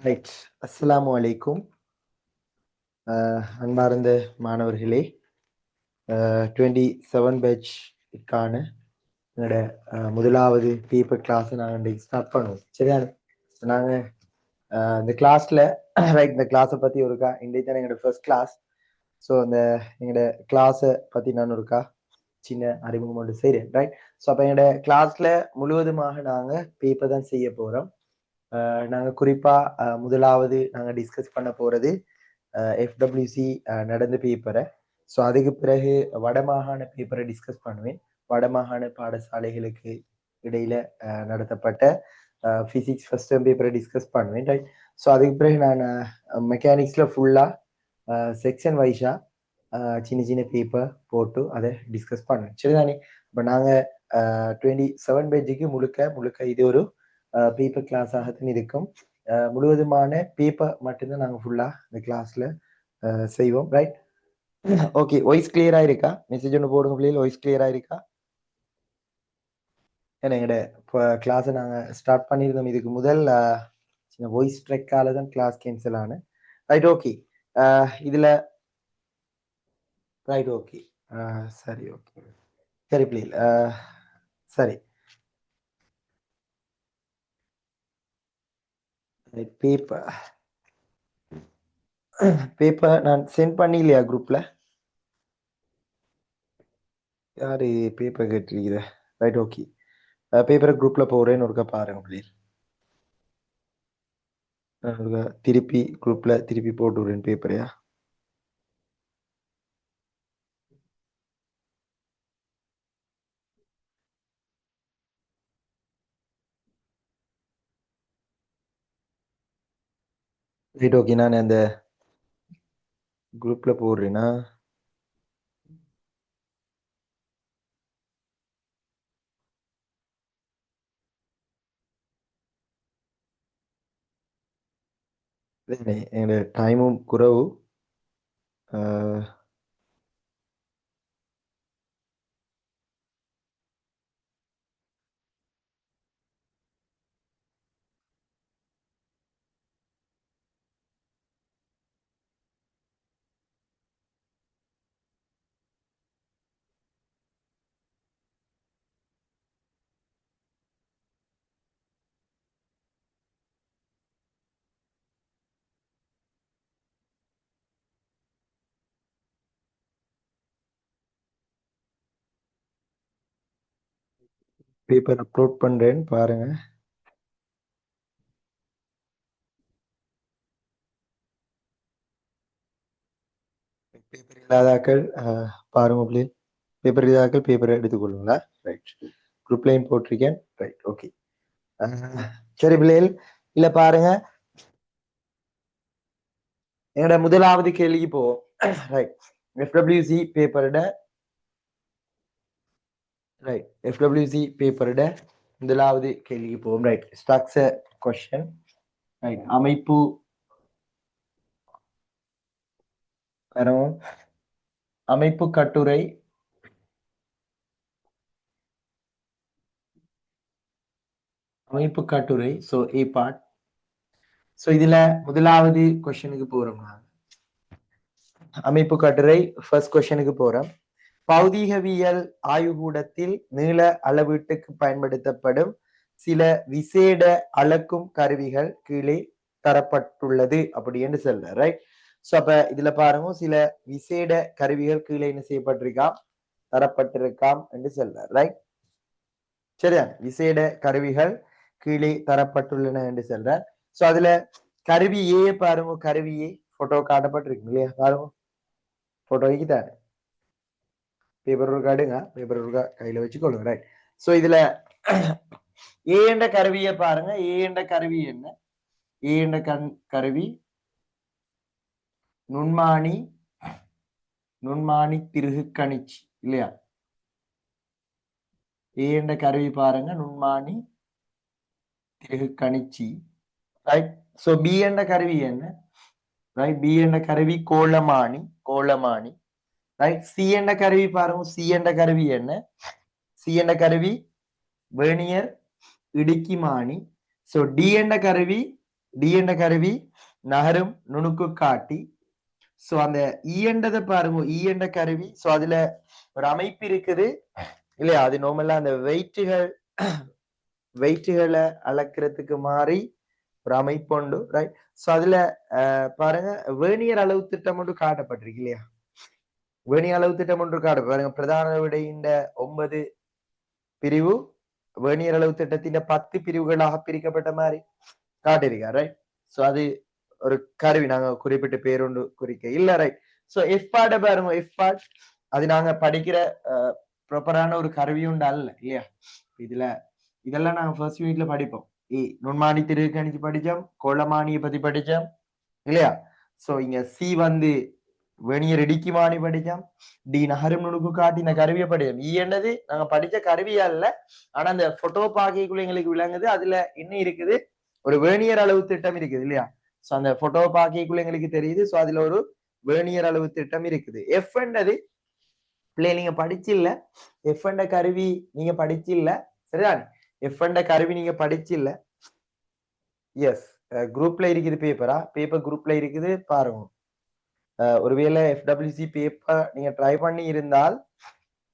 Right. அஸ்ஸலாமு அலைக்கும். அன்பார்ந்த மாணவர்களே, 27 பேட்ச்க்கான எங்களோட முதலாவது பேப்பர் கிளாஸ் நாங்கள் இன்றைக்கு ஸ்டார்ட் பண்ணுவோம். சரியா? நாங்கள் இந்த கிளாஸில் ரைட் இந்த கிளாஸை பற்றி ஒருக்கா இன்றைக்கு தான் எங்களோட ஃபர்ஸ்ட் கிளாஸ். ஸோ அந்த எங்களோட கிளாஸை பற்றி நான் ஒருக்கா சின்ன அறிமுகம் ஒன்று செய்கிறேன். ரைட். ஸோ அப்போ எங்களோட கிளாஸில் முழுவதுமாக நாங்கள் பேப்பர் தான் செய்ய போகிறோம். நாங்கள் குறிப்பாக முதலாவது நாங்கள் டிஸ்கஸ் பண்ண போகிறது எஃப்டபிள்யூசி நடந்த பேப்பரை. ஸோ அதுக்கு பிறகு வடமாகாண பேப்பரை டிஸ்கஸ் பண்ணுவேன். வடமாகாண பாடசாலைகளுக்கு இடையில நடத்தப்பட்ட ஃபிசிக்ஸ் ஃபர்ஸ்ட் டேர்ம் பேப்பரை டிஸ்கஸ் பண்ணுவேன். ரைட். ஸோ அதுக்கு பிறகு நான் மெக்கானிக்ஸில் ஃபுல்லாக செக்ஷன் வைஸாக சின்ன சின்ன பேப்பர் போட்டு அதை டிஸ்கஸ் பண்ணுவேன். சரிதானே? இப்போ நாங்கள் 27 பேஜுக்கு முழுக்க இது ஒரு பேப்பர் கிளாஸாகத்தான் இருக்கும். முழுவதுமான பேப்பர் மட்டும்தான் நாங்கள் ஃபுல்லாக இந்த கிளாஸில் செய்வோம். ரைட். ஓகே, வாய்ஸ் கிளியரா இருக்கா? மெசேஜ் ஒன்று போடுங்க பிள்ளைகள். வாய்ஸ் கிளியரா இருக்கா? ஏன்னா எங்களோட இப்போ கிளாஸை நாங்கள் ஸ்டார்ட் பண்ணியிருந்தோம். இதுக்கு முதல் சின்ன வாய்ஸ் ட்ரெக்கால தான் கிளாஸ் கேன்சல் ஆனேன். ரைட். ஓகே, இதில் ரைட். ஓகே, சரி. ஓகே, சரி பிள்ளைகள். சரி, பேப்பர் நான் சென்ட் பண்ணிலையா குரூப்ல? யாரு பேப்பர் கேட்டிருக்கிற? ரைட். ஓகே, பேப்பரை குரூப்ல போறேன்னு ஒருக்கா பாருங்க பிள்ளைகள். திருப்பி குரூப்ல திருப்பி போட்டு விடுறேன் பேப்பரையா. ரைட். ஓகே, நான் அந்த குரூப்ல போடுறேன்னா என்னோட டைமும் குறவு. பேப்பர் அப்லோட் பண்றேன் பாருங்க. பேப்பர் இல்லாதாக்கள் பாருங்க பிள்ளைகள். பேப்பர் இல்லாதாக்கள் பேப்பரை எடுத்துக்கொள்ளுங்களா? ரைட். குரூப்லையும் போட்டிருக்கேன். ரைட். ஓகே, சரி பிள்ளைகள். இல்ல பாருங்க, என்னோட முதலாவது கேள்விக்கு போவோம். ரைட். எஃப்டபிள்யூசி பேப்பரோட ரைட் எஃப்டபிள்யூசி பேப்பரோட முதலாவது கேள்விக்கு போவோம். ரைட். Structure question. ரைட். அமைப்பு வரும். அமைப்பு கட்டுரை. அமைப்பு கட்டுரை. ஸோ ஏ பார்ட். ஸோ இதுல முதலாவது கொஸ்டினுக்கு போறோம். அமைப்பு கட்டுரை ஃபர்ஸ்ட் கொஸ்டினுக்கு போறோம். பௌதீகவியல் ஆய்வுகூடத்தில் நீள அளவீட்டுக்கு பயன்படுத்தப்படும் சில விசேட அளக்கும் கருவிகள் கீழே தரப்பட்டுள்ளது அப்படின்னு சொல்ற. ரைட். ஸோ அப்ப இதுல பாருங்க, சில விசேட கருவிகள் கீழே என்ன செய்யப்பட்டிருக்காம், தரப்பட்டிருக்காம் என்று சொல்ற. ரைட். சரியா? விசேட கருவிகள் கீழே தரப்பட்டுள்ளன என்று சொல்ற. ஸோ அதுல கருவி ஏ பாருங்க. கருவி ஏ போட்டோ காட்டப்பட்டிருக்கு இல்லையா? பாருங்க, போட்டோ தானே. பேப்பர் ஒரு காடுங்க, பேப்பர் ஒரு கையில வச்சுக்கொள்ளுங்க. ரைட். ஸோ இதுல ஏ என்ற கருவியை பாருங்க. ஏ என்ற கருவி என்ன? ஏ என்ற கருவி நுண்மானி திருகு கணிச்சி இல்லையா? ஏ என்ற கருவி பாருங்க, நுண்மானி திருகு கணிச்சி. ரைட். ஸோ பி என்ற கருவி என்ன? ரைட். பி என்ற கருவி கோளமானி. ரைட். சி என்ற கருவி பாருங்க. சி என்ற கருவி என்ன? சி என்ற கருவி வேணியர் இடுக்கிமானி. ஸோ டி என்ற கருவி டி என்ற கருவி நகரும் நுணுக்கு காட்டி. சோ அந்த இஎன்றதை பாருங்க, இ என்ற கருவி. சோ அதுல ஒரு அமைப்பு இருக்குது இல்லையா? அது நார்மலா அந்த வெயிட்டுகளை அளக்கிறதுக்கு மாறி ஒரு அமைப்பு உண்டு, ரைட்? சோ அதுல பாருங்க வேர்னியர் அளவு திட்டம் ஒன்று காட்டப்பட்டிருக்கு இல்லையா? வேர்னியர் அளவு திட்டம் ஒன்று பாருங்க, பிரதான விடையின் 9 பிரிவு வேர்னியர் அளவு திட்டத்தின் 10 பிரிவுகளாக பிரிக்கப்பட்ட மாதிரி காட்டிருக்காரு, ரைட்? சோ அது ஒரு கருவி, நாங்க குறிப்பிட்ட பேரொண்டு குறிக்க இல்ல, ரைட்? சோ எஃப் பாட பாருங்க, எஃப் பாட் அது நாங்க படிக்கிற ப்ராப்பரான ஒரு கருவி உண்டு அல்ல இல்லையா? இதுல இதெல்லாம் நாங்க ஃபர்ஸ்ட் யூனிட்ல படிப்போம். நுண்மானி திருக்கணிச்சு படிச்சோம், கோளமானியை பத்தி படிச்சோம் இல்லையா? சோ இங்க சி வந்து வேணியர் இடிக்குமானி படிச்சோம், டி நகரும் நுணுக்கு காட்டி இந்த கருவியை படிச்சோம். என்னது நாங்க படிச்ச கருவியா இல்ல, ஆனா அந்த போட்டோ பாக்கைக்குள்ள எங்களுக்கு விளங்குது அதுல என்ன இருக்குது, ஒரு வேணியர் அளவு திட்டம் இருக்குது இல்லையா? சோ அந்த போட்டோ பாக்கைக்குள்ள எங்களுக்கு தெரியுது. சோ அதுல ஒரு வேணியர் அளவு திட்டம் இருக்குது. எஃப் என்றது பிள்ளை நீங்க படிச்சு இல்ல, எஃப் என்ற கருவி நீங்க படிச்சு இல்ல, சரிதான்? எஃப் என்ற கருவி நீங்க படிச்சு இல்ல. எஸ், குரூப்ல இருக்குது பேப்பர் குரூப்ல இருக்குது பாருங்க. ஒருவேளை எஃப்டபிள்யூசி பேப்பர் நீங்க ட்ரை பண்ணி இருந்தால்,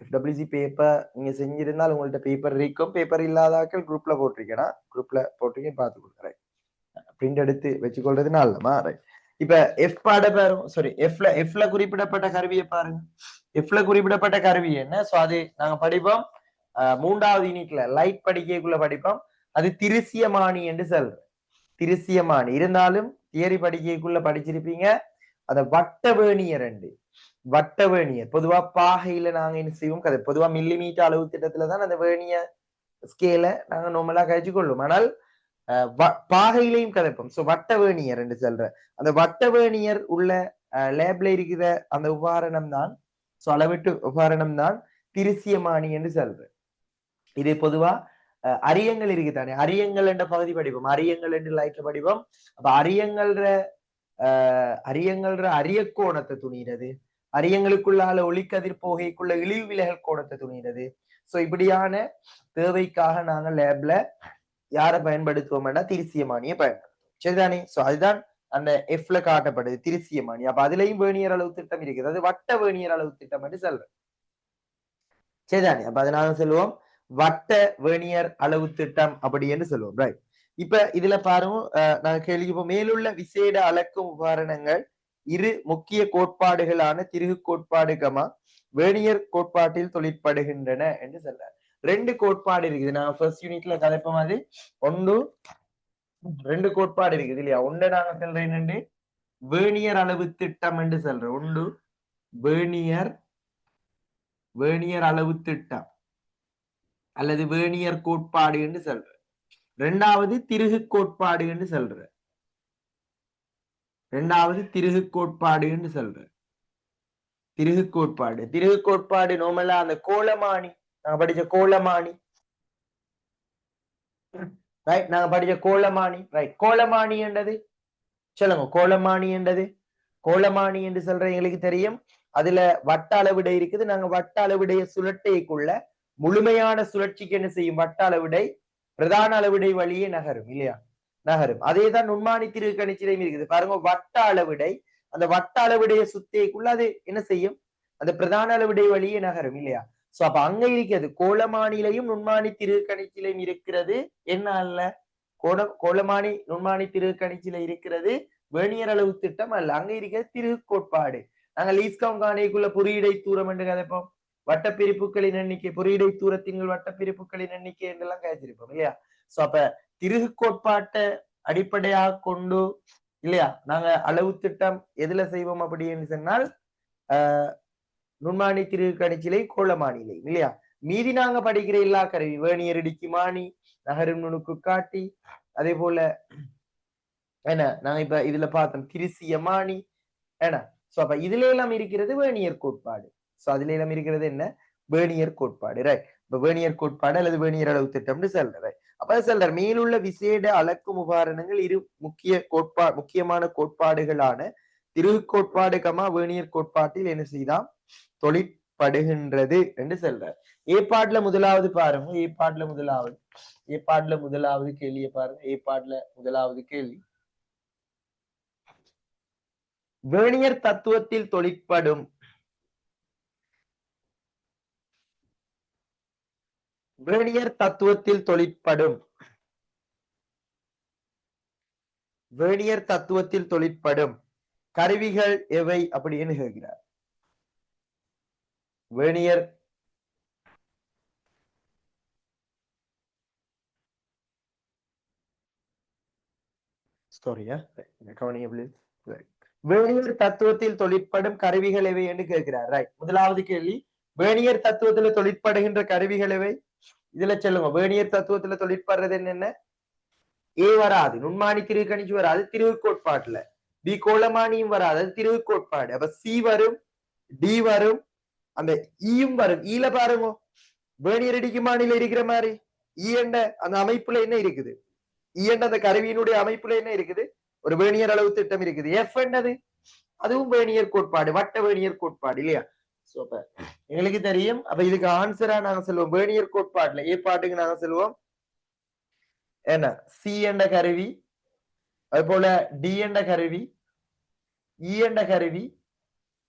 எஃப்டபிள்யூசி பேப்பர் நீங்க செஞ்சிருந்தால் உங்கள்ட்ட பேப்பர் இருக்கும். பேப்பர் இல்லாதாக்கள் குரூப்ல போட்டிருக்கேனா, குரூப்ல போட்டிருக்க பார்த்து கொடுக்குறேன். பிரிண்ட் எடுத்து வச்சுக்கொள்றது நல்லமா, ரைட்? இப்ப எஃப் பாட பாருங்க, சாரி எஃப்ல குறிப்பிடப்பட்ட கருவியை பாருங்க. எஃப்ல குறிப்பிடப்பட்ட கருவி என்ன? சோ அது நாங்க படிப்போம் 3வது யூனிட்ல லைட் படிக்கக்குள்ள படிப்போம். அது திருசியமானி என்று சொல்றோம். திருசியமானி இருந்தாலும் தியரி படிக்கக்குள்ள படிச்சிருப்பீங்க. அத வட்டவேணியர் என்று, வட்டவேணியர் பொதுவா பாகையில நாங்க என்ன செய்வோம், பொதுவா மில்லிமீட்டர் அளவு திட்டத்துலதான் அந்த வேணிய ஸ்கேல நாங்க நார்மலா கழிச்சு கொள்ளும். ஆனால் பாகையிலையும் கதைப்போம். சோ வட்டவேணியர் என்று சொல்ற அந்த வட்டவேணியர் உள்ள லேப்ல இருக்கிற அந்த உபகரணம் தான், சோ அளவிட்டு உபகரணம் தான் திருசியமானி என்று சொல்ற. இது பொதுவா அரியங்கள் இருக்குதானே, அரியங்கள் என்ற பகுதி படிப்போம், அரியங்கள் என்று லைட்ல படிப்போம். அப்ப அரியங்கள்ற அரிய கோணத்தை துணிகிறது, அரியங்களுக்குள்ளால ஒளிக்கதிர் போகைக்குள்ள இழிவு விலகல் கோணத்தை துணிகிறது. சோ இப்படியான தேவைக்காக நாங்க லேப்ல யாரை பயன்படுத்துவோம்னா திருசியமானியை பயன்படுத்துவோம், சரிதானே? சோ அதுதான் அந்த எஃப்ல காட்டப்படுது திருசியமானி. அப்ப அதுலயும் வேணியர் அளவு திட்டம் இருக்குது, அது வட்ட வேணியர் அளவு திட்டம் என்று சொல்றேன், சரிதானே? அப்ப அதை நாங்க சொல்லுவோம் வட்ட வேணியர் அளவு திட்டம் அப்படி என்று சொல்லுவோம், ரைட்? இப்ப இதுல பாருங்க, நாங்க கேள்வி மேலுள்ள விசேட அளக்கும் உபகரணங்கள் இரு முக்கிய கோட்பாடுகளான திருகு கோட்பாடு வேணியர் கோட்பாட்டில் தொழிற்படுகின்றன என்று சொல்ற. 2 கோட்பாடு இருக்குது, நாங்க ஃபர்ஸ்ட் யூனிட்ல கதைப்ப மாதிரி. 2 கோட்பாடு இருக்குது இல்லையா? ஒன்று நாங்க சொல்றேன் என்னண்டு வேணியர் அளவு திட்டம் என்று சொல்றோம். ஒன்று வேணியர் அளவு திட்டம் அல்லது வேணியர் கோட்பாடு என்று சொல்ற. 2வது திருகு கோட்பாடு என்று சொல்ற. 2வது திருகு கோட்பாடு என்று சொல்ற. திருகு கோட்பாடு நோமலா அந்த கோலமானி, நாங்க படிச்ச கோலமானி, ரைட்? நாங்க படிச்ச கோலமானி, ரைட்? கோலமானி என்றது சொல்லுங்க, கோலமானி என்றது, கோலமானி என்று சொல்ற எங்களுக்கு தெரியும். அதுல வட்ட அளவிடை இருக்குது, நாங்க வட்ட அளவிடைய சுழற்சிக்குள்ள முழுமையான சுழற்சிக்கு என்ன செய்யும், வட்ட அளவிடை பிரதான அளவிடை வழியே நகரும் இல்லையா? நகரும். அதேதான் நுண்மானி திருக்கணிச்சிலையும் இருக்குது பாருங்க, வட்ட அளவிடை அந்த வட்ட அளவிடைய சுத்திக்குள்ள அது என்ன செய்யும், அந்த பிரதான அளவிடை வழியே நகரும் இல்லையா? சோ அப்ப அங்க இருக்கிறது கோலமானிலையும் நுண்மானி திருக்கணிச்சிலையும் இருக்கிறது என்ன அல்ல, கோலமானி நுண்மானி திருக்கணிச்சில இருக்கிறது வேணியர் அளவு திட்டம் அல்ல, அங்க இருக்கிறது திருகு கோட்பாடு. நாங்க லீஸ்கம் காணிக்குள்ள பொறியிடை தூரம் என்று கதைப்போம், வட்டப்பிரிப்புகளின் எண்ணிக்கை, பொறியிடை தூரத்தின் வட்டப்பிரிப்புகளின் எண்ணிக்கை என்றெல்லாம் கழிச்சிருப்போம் இல்லையா? சோ அப்ப திருகு கோட்பாட்டை அடிப்படையாக கொண்டு இல்லையா நாங்க அளவு திட்டம் எதுல செய்வோம் அப்படின்னு சொன்னால் நுண்மானி திருக்கணிச்சிலை கோலமானிலை இல்லையா? மீதி நாங்க படிக்கிற எல்லா கருவி வேணியர் இடிக்குமானி, நகரும் நுணுக்கு காட்டி, அதே போல என்ன நாங்க இப்ப இதுல பார்த்தோம் திருசியமானி என்ன. சோ அப்ப இதுல எல்லாம் இருக்கிறது வேணியர் கோட்பாடு. சோ அதுல எல்லாம் இருக்கிறது என்ன, வேணியர் கோட்பாடு, ரைட்? இப்ப வேணியர் கோட்பாடு அல்லது வேணியர் அளவு திட்டம்னு சொல்ற. அப்ப சொல்ற மேலுள்ள விசேட அளக்கும் உபகரணங்கள் இரு முக்கியமான கோட்பாடுகளான திருகு கோட்பாடு வேணியர் கோட்பாட்டில் என்ன செய்தாம் தொழிற்படுகின்றது என்று சொல்ற. ஏற்பாடுல முதலாவது பாருங்க, ஏற்பாடுல முதலாவது கேள்வியை பாருங்க. ஏற்பாடுல முதலாவது கேள்வி வேணியர் தத்துவத்தில் தொழிற்படும் வேணியர் தத்துவத்தில் தொழிற்படும் வேணியர் தத்துவத்தில் தொழிற்படும் கருவிகள் எவை அப்படின்னு கேட்கிறார். வேணியர் வேணியர் தத்துவத்தில் தொழிற்படும் கருவிகள் எவை என்று கேட்கிறார். ரைட், முதலாவது கேள்வி, வேணியர் தத்துவத்துல தொழிற்படுகின்ற கருவிகள் எவை? இதுல சொல்லுங்க, வேணியர் தத்துவத்துல தொழிற்படுறது என்னென்ன? ஏ வராது, நுண்மானி திருகு கணிச்சு வராது, திருகு கோட்பாட்டுல. பி கோலமானியும் வராது, அது திருகு கோட்பாடு. அப்ப சி வரும், டி வரும், அந்த ஈயும் வரும். ஈல பாருங்க, வேணியர் இடிக்குமானில இருக்கிற மாதிரி ஈ என்ற அந்த அமைப்புல என்ன இருக்குது? ஈ என்ற அந்த கருவியினுடைய அமைப்புல என்ன இருக்குது? ஒரு வேணியர் அளவு திட்டம் இருக்குது. எஃப் என்னது? அதுவும் வேணியர் கோட்பாடு, வட்ட வேணியர் கோட்பாடு இல்லையா? சோ அப்ப எங்களுக்கு தெரியும். அப்ப இதுக்கு ஆன்சரா நாங்க சொல்லுவோம் வேணியர் கோட்பாடுல ஏ பாட்டுக்கு நாங்க சொல்லுவோம் என்ன, சி என்ற கருவி, அது போல டி என்ற கருவி, இ என்ற கருவி,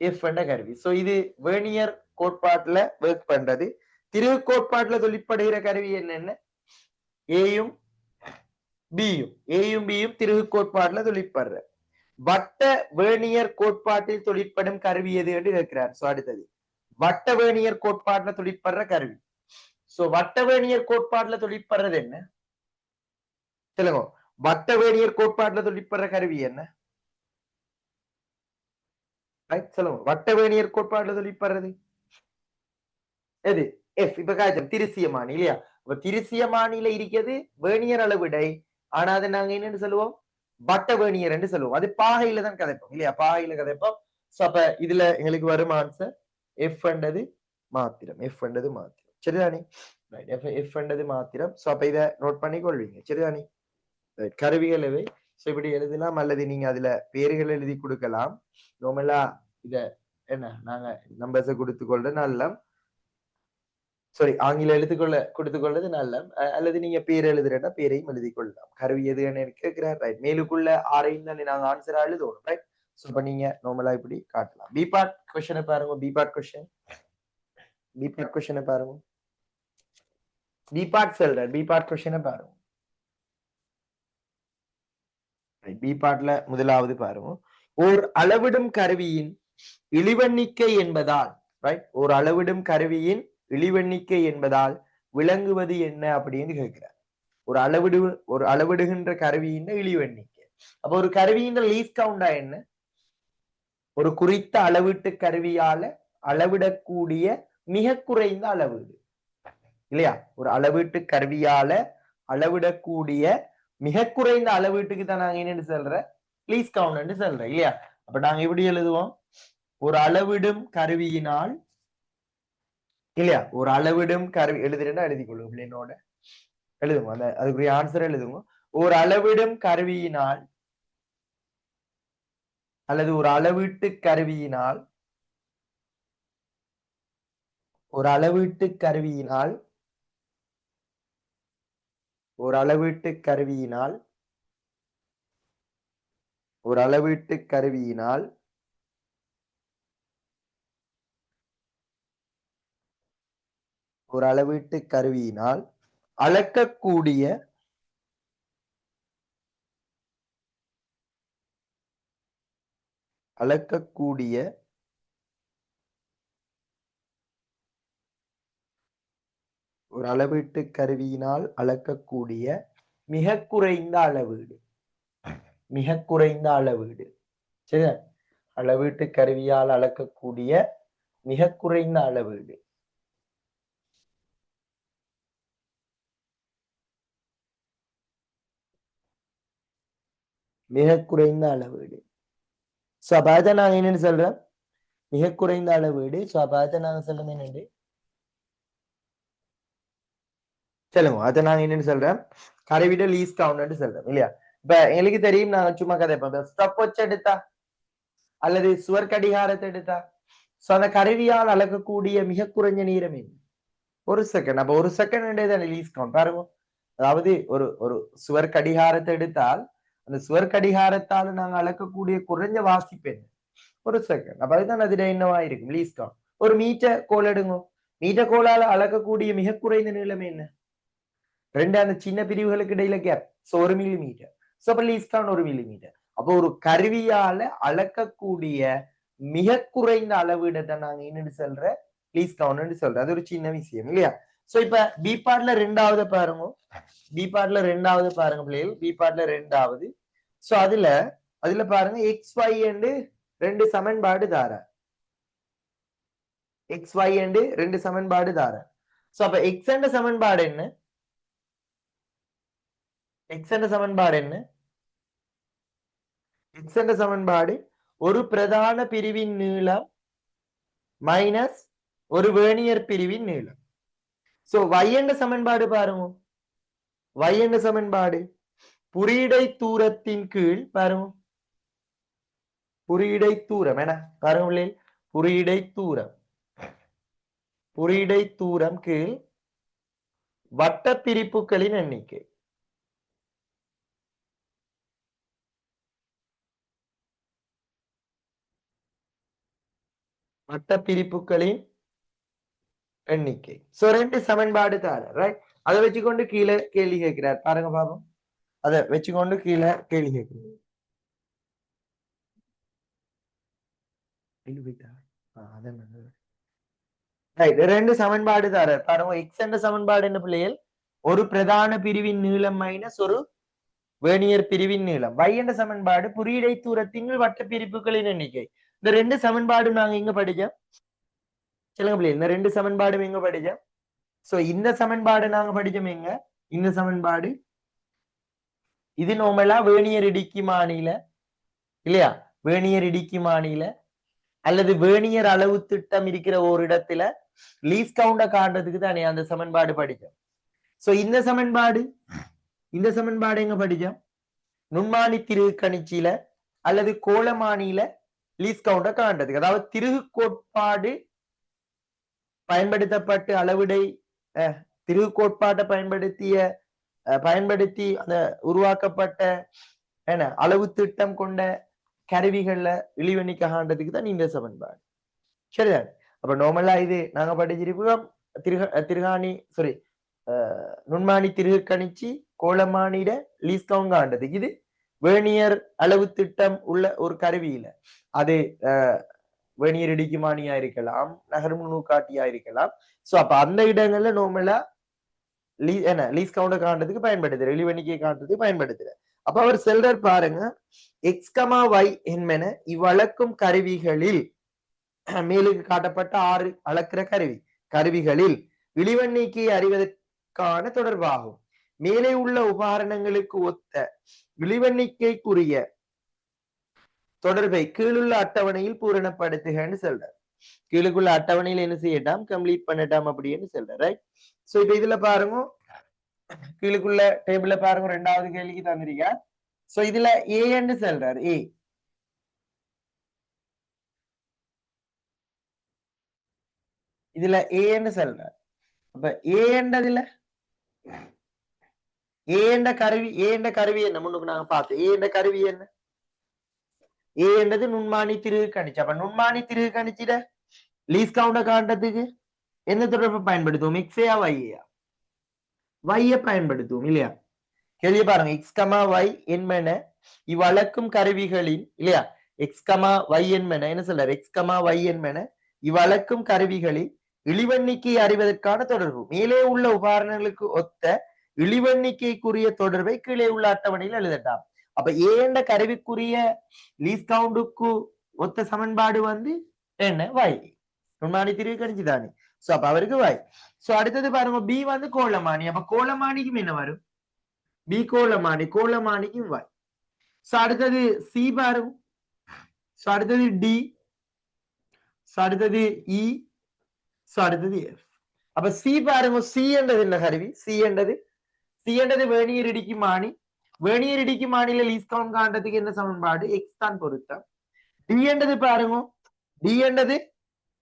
எஃப் என்ற கருவி. சோ இது வேணியர் கோட்பாட்டுல ஒர்க் பண்றது. திருகு கோட்பாட்டுல தொழிற்படுகிற கருவி என்னென்ன? ஏயும் பியும் திருகு கோட்பாட்டுல தொழிற்படுற. வட்ட வேணியர் கோட்பாட்டில் தொழிற்படும் கருவி எது என்று கேட்கிறார். சோ அடுத்தது வட்ட வேணியர் கோட்பாட்டுல தொழிற்படுற கருவி. சோ வட்ட வேணியர் கோட்பாட்டுல தொழிற்படுறது என்ன சொல்லுங்க? வட்ட வேணியர் கோட்பாட்டுல தொழிற்படுற கருவி என்ன? சொல்லுங்க, வட்ட வேணியர் கோட்பாட்டுல தொழிற்படுறது எது? எஃப். இப்ப காய்ச்சல் திருசியமானி இல்லையா? அப்ப திருசியமானில இருக்கிறது வேணியர் அளவிடை. ஆனா அதை நாங்க என்னன்னு சொல்லுவோம்? வட்ட வேணியர் என்று சொல்லுவோம். அது பாகையில தான் கதைப்போம் இல்லையா? பாகையில கதைப்போம். சோ அப்ப இதுல எங்களுக்கு வரும் ஆன்சர் எஃப் என்றது மாத்திரம். எஃப் என்றது மாத்திரம். சரிதானே? எஃப் என்றது மாத்திரம். சோ அப்ப இதை நோட் பண்ணி கொள்வீங்க. சரிதானே? கருவிகள் எவை? சோ இப்படி எழுதலாம், அல்லது நீங்க அதுல பேர்கள் எழுதி கொடுக்கலாம். நார்மலா இத என்ன நாங்க நம்பர்ஸை கொடுத்து கொள்ற நல்ல, சாரி ஆங்கில எழுத்துக்கொள்ள கொடுத்து கொள்வது நல்ல, அல்லது நீங்க பேர் எழுதுறேன்னா பேரையும் எழுதி கொள்ளலாம். கருவி எதுன்னு கேட்கிறார். ரைட், மேலுக்குள்ள ஆரையும் தான் நாங்க ஆன்சரா எழுதுவோம். ரைட், சோ இப்ப நீங்க நார்மலா இப்படி காட்டலாம். பி பார்ட் கொஸ்டினை பாருங்க. பி பார்ட் கொஸ்டினை பாருங்க. பி பார்ட் சொல்ற பி பார்ட் கொஸ்டினை பாருங்க. பி பார்ட்ல முதலாவது பாருங்க, ஓர் அளவிடும் கருவியின் இழிவெண்ணிக்கை என்பதால், ரைட், ஒரு அளவிடும் கருவியின் இழிவெண்ணிக்கை என்பதால் விளங்குவது என்ன அப்படின்னு கேட்கிறார். ஒரு அளவிடுகின்ற கருவியின் இழிவெண்ணிக்கை. அப்ப ஒரு கருவியின் லீஸ்ட் கவுண்டா என்ன? ஒரு குறித்த அளவீட்டு கருவியால அளவிடக்கூடிய மிக குறைந்த அளவீடு இல்லையா? ஒரு அளவீட்டு கருவியால அளவிடக்கூடிய மிக குறைந்த அளவீட்டுக்கு தான் நாங்க என்னன்னு சொல்ற லீஸ்ட் கவுண்ட் சொல்றேன் இல்லையா? அப்ப நாங்க எப்படி எழுதுவோம்? ஒரு அளவிடும் கருவியினால் இல்லையா? ஒரு அளவிடும் கருவி எழுதுறேன்னா எழுதி கொள்ளுங்க, என்னோட எழுதுங்க. அந்த அதுக்குரிய ஆன்சர் எழுதுங்க. ஒரு அளவிடும் கருவியினால் அல்லது ஒரு அளவீட்டு கருவியினால் ஒரு அளவீட்டு கருவியினால் ஒரு அளவீட்டு கருவியினால் ஒரு அளவீட்டு கருவியினால் ஒரு அளவீட்டு கருவியினால் அளக்கக்கூடிய ஒரு அளவீட்டு கருவியினால் அளக்கக்கூடிய மிக குறைந்த அளவீடு. மிக குறைந்த அளவீடு. சரி, அளவீட்டு கருவியால் அளக்கக்கூடிய மிக குறைந்த அளவீடு. மிக குறைந்த அளவீடு. சோ அப்ப அதை நாங்க என்னன்னு சொல்றோம்? மிக குறைந்த அளவீடு. சோ அப்ப அதை நாங்க சொல்றது என்னண்டு சொல்லுங்க. அதை நாங்க என்னன்னு சொல்றோம்? கருவிட லீஸ்ட் கவுண்ட் சொல்றோம் இல்லையா? இப்ப எங்களுக்கு தெரியும், நாங்க சும்மா கதைப்போம். ஸ்டப் வச்சு எடுத்தா அல்லது சுவர் கடிகாரத்தை எடுத்தா, சோ அந்த கருவியால் அளக்கக்கூடிய மிக குறைஞ்ச நேரம் என்ன? ஒரு செகண்ட். அப்ப ஒரு செகண்ட் லீஸ்ட் கவுண்ட் பாருங்க. அதாவது ஒரு ஒரு சுவர் கடிகாரத்தை எடுத்தால் அந்த சுவர் கடிகாரத்தால் நாங்க அளக்கக்கூடிய குறைஞ்ச வாசிப்பு என்ன? ஒரு செகண்ட். அப்ப அதுதான் அதுல என்னவா இருக்கும் லீஸ்ட் கவுண்ட். ஒரு மீட்டர் கோல் எடுங்க. மீட்டர் கோலால அளக்கக்கூடிய மிக குறைந்த நீளம் என்ன? ரெண்டு அந்த சின்ன பிரிவுகளுக்கு இடையில கேப். So 1 millimetre. சோ அப்ப லீஸ்ட் கவுண்ட் 1 மில்லிமீட்டர். அப்போ ஒரு கருவியால அளக்கக்கூடிய மிக குறைந்த அளவீடத்தை நாங்க என்னன்னு சொல்ற லீஸ்ட் கவுண்ட் சொல்றோம். அது ஒரு சின்ன விஷயம் இல்லையா? சோ இப்ப பி பார்ட்ல ரெண்டாவது பாருங்க. பி பார்ட்ல ரெண்டாவது பாருங்க பிள்ளைகள். பி பார்ட்ல ரெண்டாவது. சோ அதுல பாருங்க எக்ஸ் ஒய் என்று ரெண்டு சமன்பாடு தார. எக்ஸ் ஒய் என்று ரெண்டு சமன்பாடு தார. சோ அப்ப எக்ஸ் என்ற சமன்பாடு என்ன? எக்ஸ் என்ற சமன்பாடு என்ன? எக்ஸ் என்ற சமன்பாடு ஒரு பிரதான பிரிவின் நீளம் மைனஸ் ஒரு வேர்னியர் பிரிவின் நீளம். சோ y என்ற சமன்பாடு பாருங்க. y என்ற சமன்பாடு புரியடை தூரத்தின் கீழ் பாருங்க. புரியடை தூரம் என்ன பாருங்க, புரியடை தூரம். புரியடை தூரம் கீழ் வட்ட பிரிப்புகளின் எண்ணிக்கை. வட்ட பிரிப்புகளின் எண்ணிக்கை. சோ ரெண்டு சமன்பாடு தார, ரைட்? அதை வச்சுக்கொண்டு கீழே கேள்வி கேட்கிறார் பாருங்க பாப்போம். அதை வச்சுக்கொண்டு கீழே கேள்வி கேட்கிறார். ரெண்டு சமன்பாடு தார பாருங்க. எக்ஸ் என்ற சமன்பாடு என்ன பிள்ளைகள்? ஒரு பிரதான பிரிவின் நீளம் மைனஸ் ஒரு வேர்னியர் பிரிவின் நீளம். y என்ற சமன்பாடு புரியடை தூரத்தின் வட்ட பிரிப்புகளின் எண்ணிக்கை. இந்த ரெண்டு சமன்பாடும் நாங்க எங்க படிச்சோம் சொல்லுங்க பிள்ளை? இந்த ரெண்டு சமன்பாடும் எங்க படிச்சோம்? சோ இந்த சமன்பாடு நாங்க படிச்சோம் எங்க? இந்த சமன்பாடு இது நோமலா வேர்னியர் இடிக்குமானில இல்லையா? வேர்னியர் இடிக்குமானில அல்லது வேர்னியர் அளவு திட்டம் இருக்கிற ஒரு இடத்துல லீஸ்ட் கவுண்ட காண்றதுக்கு தானே அந்த சமன்பாடு படிச்சோம். சோ இந்த சமன்பாடு எங்க படிச்சோம்? நுண்மானி திருகு கணிச்சியில அல்லது கோலமானியில லீஸ்ட் கவுண்ட காண்றதுக்கு. அதாவது திருகு கோட்பாடு பயன்படுத்தப்பட்டு அளவிடை திருகு கோட்பாட்டை பயன்படுத்தி அந்த உருவாக்கப்பட்ட என்ன அளவு திட்டம் கொண்ட கருவிகள்ல இழிவெண்ணிக்க காண்றதுக்கு தான் இந்த சமன்பாடு. சரிதான். அப்ப நார்மலா இது நாங்க படிச்சிருப்போம் திருகாணி சாரி நுண்மானி திருகு கணிச்சி கோலமானிட லீஸ்ட் கவுண்ட் காண்றதுக்கு. இது வேர்னியர் அளவு திட்டம் உள்ள ஒரு கருவியில அது வேர்னியர் இடிக்குமானியா இருக்கலாம், நகரும் நூக்காட்டியா இருக்கலாம். சோ அப்ப அந்த இடங்கள்ல நார்மலா லீஸ்ட் கவுண்ட காண்றதுக்கு பயன்படுத்துற இழிவெண்ணிக்கை காண்றதுக்கு பயன்படுத்துற. அப்ப அவர் செல்றர் பாருங்க, எக்ஸ் கமா ஒய் என்பன இவ்வளக்கும் கருவிகளில் மேலுக்கு காட்டப்பட்ட 6 அளக்கிற கருவிகளில் இழிவெண்ணிக்கையை அறிவதற்கான தொடர்பாகும். மேலே உள்ள உபகரணங்களுக்கு ஒத்த இழிவெண்ணிக்கைக்குரிய தொடர்பை கீழுள்ள அட்டவணையில் பூரணப்படுத்துகன்னு சொல்றார். கீழுக்குள்ள அட்டவணையில் என்ன செய்யட்டாம்? கம்ப்ளீட் பண்ணட்டாம் அப்படின்னு சொல்றார், ரைட்? சோ இப்ப இதுல பாருங்க, கீழுக்குள்ள டேபிள்ல பாருங்க, ரெண்டாவது கேள்விக்கு தந்திருக்க. சோ இதுல ஏன்னு சொல்றாரு. இதுல ஏன்னு சொல்றார். அப்ப ஏன்றதுல ஏண்ட கருவி என்ன முன்னுக்கு நாங்க பார்த்தோம். ஏண்ட கருவி என்ன? ஏன்றது நுண்மானி திருகு கணிச்சு. அப்ப நுண்மானி திருகு கணிச்சிட லீஸ்ட் கவுண்ட காண்றதுக்கு என்ன தொடர்பு பயன்படுத்துவோம்? எக்ஸேயா வையா? வைய பயன்படுத்துவோம் இல்லையா? கேள்வி பாருங்க, எக்ஸ் கமா ஒய் என்பன இவ்வளக்கும் கருவிகளின் இல்லையா? எக்ஸ் கமா ஒய் என்பன என்ன சொல்றாரு? எக்ஸ் கமா ஒய் என்பன இவ்வளக்கும் கருவிகளில் இழிவெண்ணிக்கை அறிவதற்கான தொடர்பு. மேலே உள்ள உபகரணங்களுக்கு ஒத்த இழிவெண்ணிக்கைக்குரிய தொடர்பை கீழே உள்ள அட்டவணையில் எழுதட்டாம். அப்ப ஏண்ட கருவிக்குரிய லீஸ்ட் கவுண்டுக்கு ஒத்த சமன்பாடு வந்து என்ன? வாய். நுண்மானி திருகு கணிச்சுதானே. சோ அப்ப அவருக்கு வாய். சோ அடுத்தது பாருங்க, பி வந்து கோலமானி. அப்ப கோலமானிக்கும் என்ன வரும்? பி கோலமானிக்கும் வாய். சோ அடுத்தது சி பாருங்க. சோ அடுத்தது டி. சோ அடுத்தது இ. சோ அடுத்தது எஃப். அப்ப சி பாருங்க, சி என்றது என்ன கருவி? சி என்றது வேர்னியர் இடிக்குமானி. வேர்னியர் இடிக்குமானில லீஸ்ட் கவுண்ட் காண்றதுக்கு என்ன சமன்பாடு? எக்ஸ் தான் பொருத்தம். டி என்றது பாருங்க, டி என்றது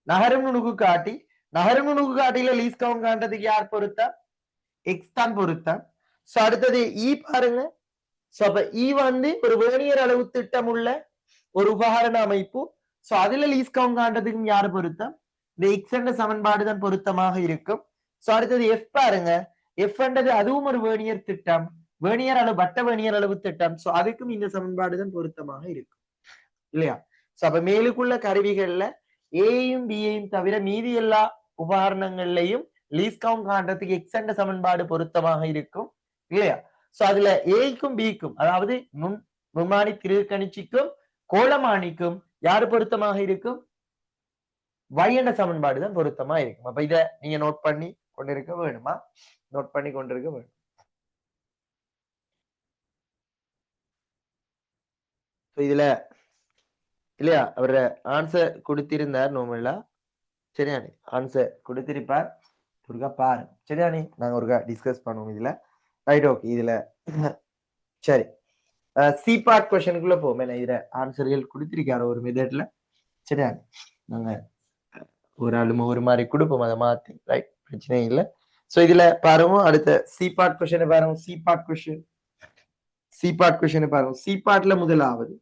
நகரும் நுணுக்கு காட்டி. நகரும் நுணுக்கு காட்டில லீஸ்ட் கவுண்ட் காண்றதுக்கு யார் பொருத்தம்? எக்ஸ் தான் பொருத்தம். சோ அடுத்தது இ பாருங்க. சோ அப்ப இ வந்து ஒரு வேர்னியர் அளவு திட்டம் உள்ள ஒரு உபகரண அமைப்பு. சோ அதுல லீஸ்ட் கவுண்ட் காண்றதுக்கும் யாரு பொருத்தம்? இந்த எக்ஸ் என்ற சமன்பாடு தான் பொருத்தமாக இருக்கும். சோ அடுத்தது எஃப் பாருங்க. எஃப் என்றது அதுவும் ஒரு வேர்னியர் திட்டம், வேர்னியர் அளவு, வட்ட வேர்னியர் அளவு திட்டம். சோ அதுக்கும் இந்த சமன்பாடு தான் பொருத்தமாக இருக்கும் இல்லையா? சோ அப்ப மேலுக்குள்ள கருவிகள்ல ஏயும் பியையும் தவிர மீதி எல்லா உபகரணங்கள்லையும் லீஸ்ட் கவுண்ட் காண்றதுக்கு எக்ஸ் என்ற சமன்பாடு பொருத்தமாக இருக்கும் இல்லையா? சோ அதுல ஏக்கும் பிக்கும், அதாவது நுண்மானி திருகணிச்சிக்கும் கோளமானிக்கும் யாரு பொருத்தமாக இருக்கும்? y என்ற சமன்பாடு தான் பொருத்தமா இருக்கும். அப்ப இத நீங்க நோட் பண்ணி கொண்டிருக்க வேணுமா? நோட் பண்ணி கொண்டிருக்க வேணும். இதுல இல்லையா அவர ஆன்சர் கொடுத்திருந்தார் நோமலா, சரியானே ஆன்சர் கொடுத்திருப்பார். ஒருக்கா பாரு, சரியானே நாங்க ஒருக்கா டிஸ்கஸ் பண்ணுவோம் இதுல. Right, okay. இதுல சரி, சி பார்ட் கொஸ்டினுக்குள்ள போவோம். இதுல ஆன்சர்கள் கொடுத்திருக்காரு ஒரு மெத்தட்ல, சரியானே நாங்க ஒரு ஆளும ஒரு மாதிரி கொடுப்போம், அதை மாத்தி. ரைட், பிரச்சனை இல்லை. சோ இதுல பாருங்க, அடுத்த சி பார்ட் கொஸ்டின் பாருங்க. சி பார்ட் கொஸ்டின் பாருங்க. சி பார்ட்ல முதலாவது,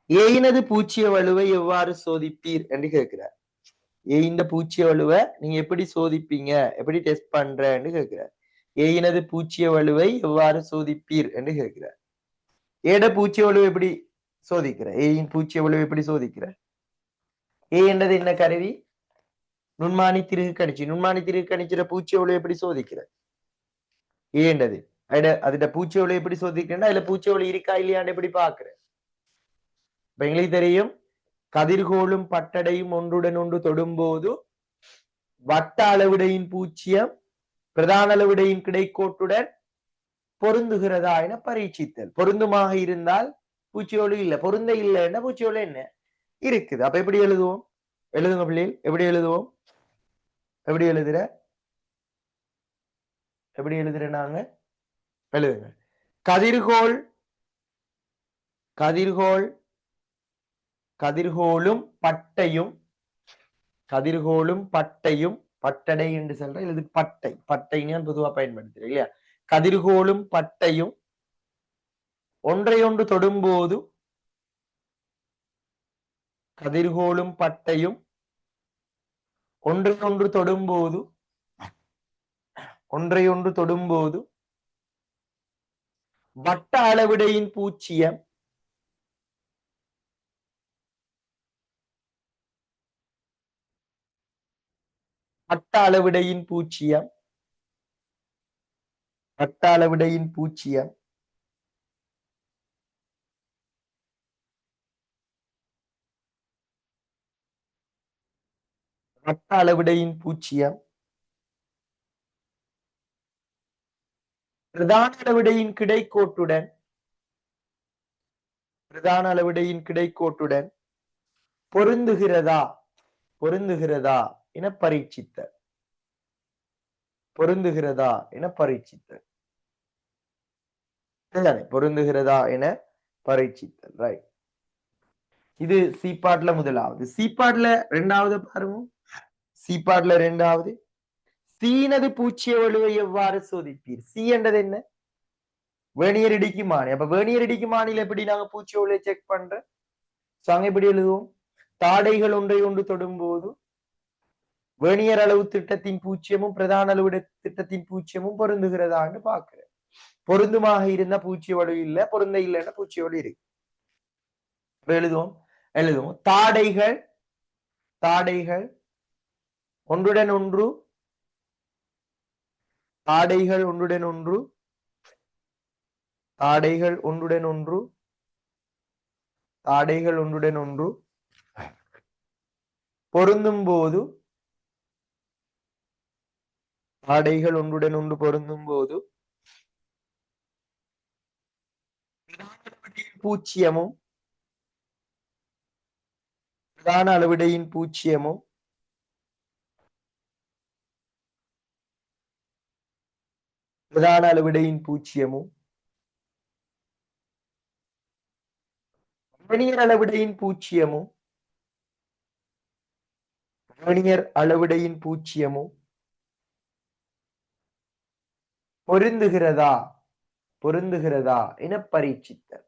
ஏயினது பூச்சிய வலுவை எவ்வாறு சோதிப்பீர் என்று கேட்கிறார். ஏயின பூச்சிய வலுவை நீங்க எப்படி சோதிப்பீங்க, எப்படி டெஸ்ட் பண்றன்னு கேட்கிறார். ஏயினது பூச்சிய வலுவை எவ்வாறு சோதிப்பீர் என்று கேட்கிறார். ஏட பூச்சிய வலுவை எப்படி சோதிக்கிற? ஏயின் பூச்சிய வலுவை எப்படி சோதிக்கிற? ஏ என்றது என்ன கருவி? நுண்மானி திருகு கணிச்சு. நுண்மானி திருகு கணிச்சிட பூச்சிய வலுவை எப்படி சோதிக்கிற? ஏண்டது அதுட பூச்சி ஒளி எப்படி சோதிக்கிறேன்னா அதுல பூச்சி ஒளி இருக்கா இல்லையான்னு எப்படி பாக்குற? இப்ப எங்களுக்கு தெரியும், கதிர்கோளும் பட்டடையும் ஒன்றுடன் ஒன்று தொடும்போது வட்ட அளவிடையின் பூச்சியம் பிரதான அளவிடையின் கிடைக்கோட்டுடன் பொருந்துகிறதா என பரீட்சித்தல். பொருந்துமாக இருந்தால் பூச்சி ஒளி இல்லை, பொருந்த இல்லைன்னா பூச்சி ஒளி என்ன இருக்குது. அப்ப எப்படி எழுதுவோம்? எழுதுங்க பிள்ளைகள், எப்படி எழுதுவோம்? எப்படி எழுதுற? எப்படி எழுதுற? நாங்க எழுதுங்க. கதிர்கோள் கதிர்கோளும் பட்டையும் பட்டடை என்று சொல்ற, இது பட்டைன்னு பொதுவா பயன்படுத்துறேன் இல்லையா? கதிர்கோளும் பட்டையும் ஒன்றையொன்று தொடும்போது ஒன்றையொன்று தொடும்போது வட்ட அளவிடையின் பூச்சியம் வட்ட அளவிடையின் பூச்சியம் பிரதான அளவிடையின் கிடைக்கோட்டுடன் பொருந்துகிறதா என பரீட்சித்தல். பொருந்துகிறதா என பரீட்சித்தல். ரைட். இது சி பார்ட்ல முதலாவது. சி பார்ட்ல இரண்டாவது பாருங்க. சி பார்ட்ல இரண்டாவது, சீனது பூச்சிய வலுவை எவ்வாறு சோதிப்பீர்? சி என்றது என்ன? வேர்னியர் இடிக்குமானி. அப்ப வேர்னியர் இடிக்குமானில எப்படி நாங்க பூச்சி வலுவை செக் பண்ற? சாங்க எப்படி எழுதுவோம்? தாடைகள் ஒன்றை ஒன்று தொடும்போது வேர்னியர் அளவு திட்டத்தின் பூச்சியமும் பிரதான அளவு திட்டத்தின் பூச்சியமும் பொருந்துகிறதான்னு பாக்குறேன். பொருந்துமாக இருந்தா பூச்சி வலு இல்ல, பொருந்த இல்லைன்னா பூச்சி வலு இருக்கு. எழுதுவோம். தாடைகள் ஒன்றுடன் ஒன்று பொருந்தும் போது பூச்சியமும் பிரதான அளவிடையின் பூச்சியமும் வேர்னியர் அளவிடையின் பூச்சியமும் பொருந்துகிறதா என பரீட்சித்தல்.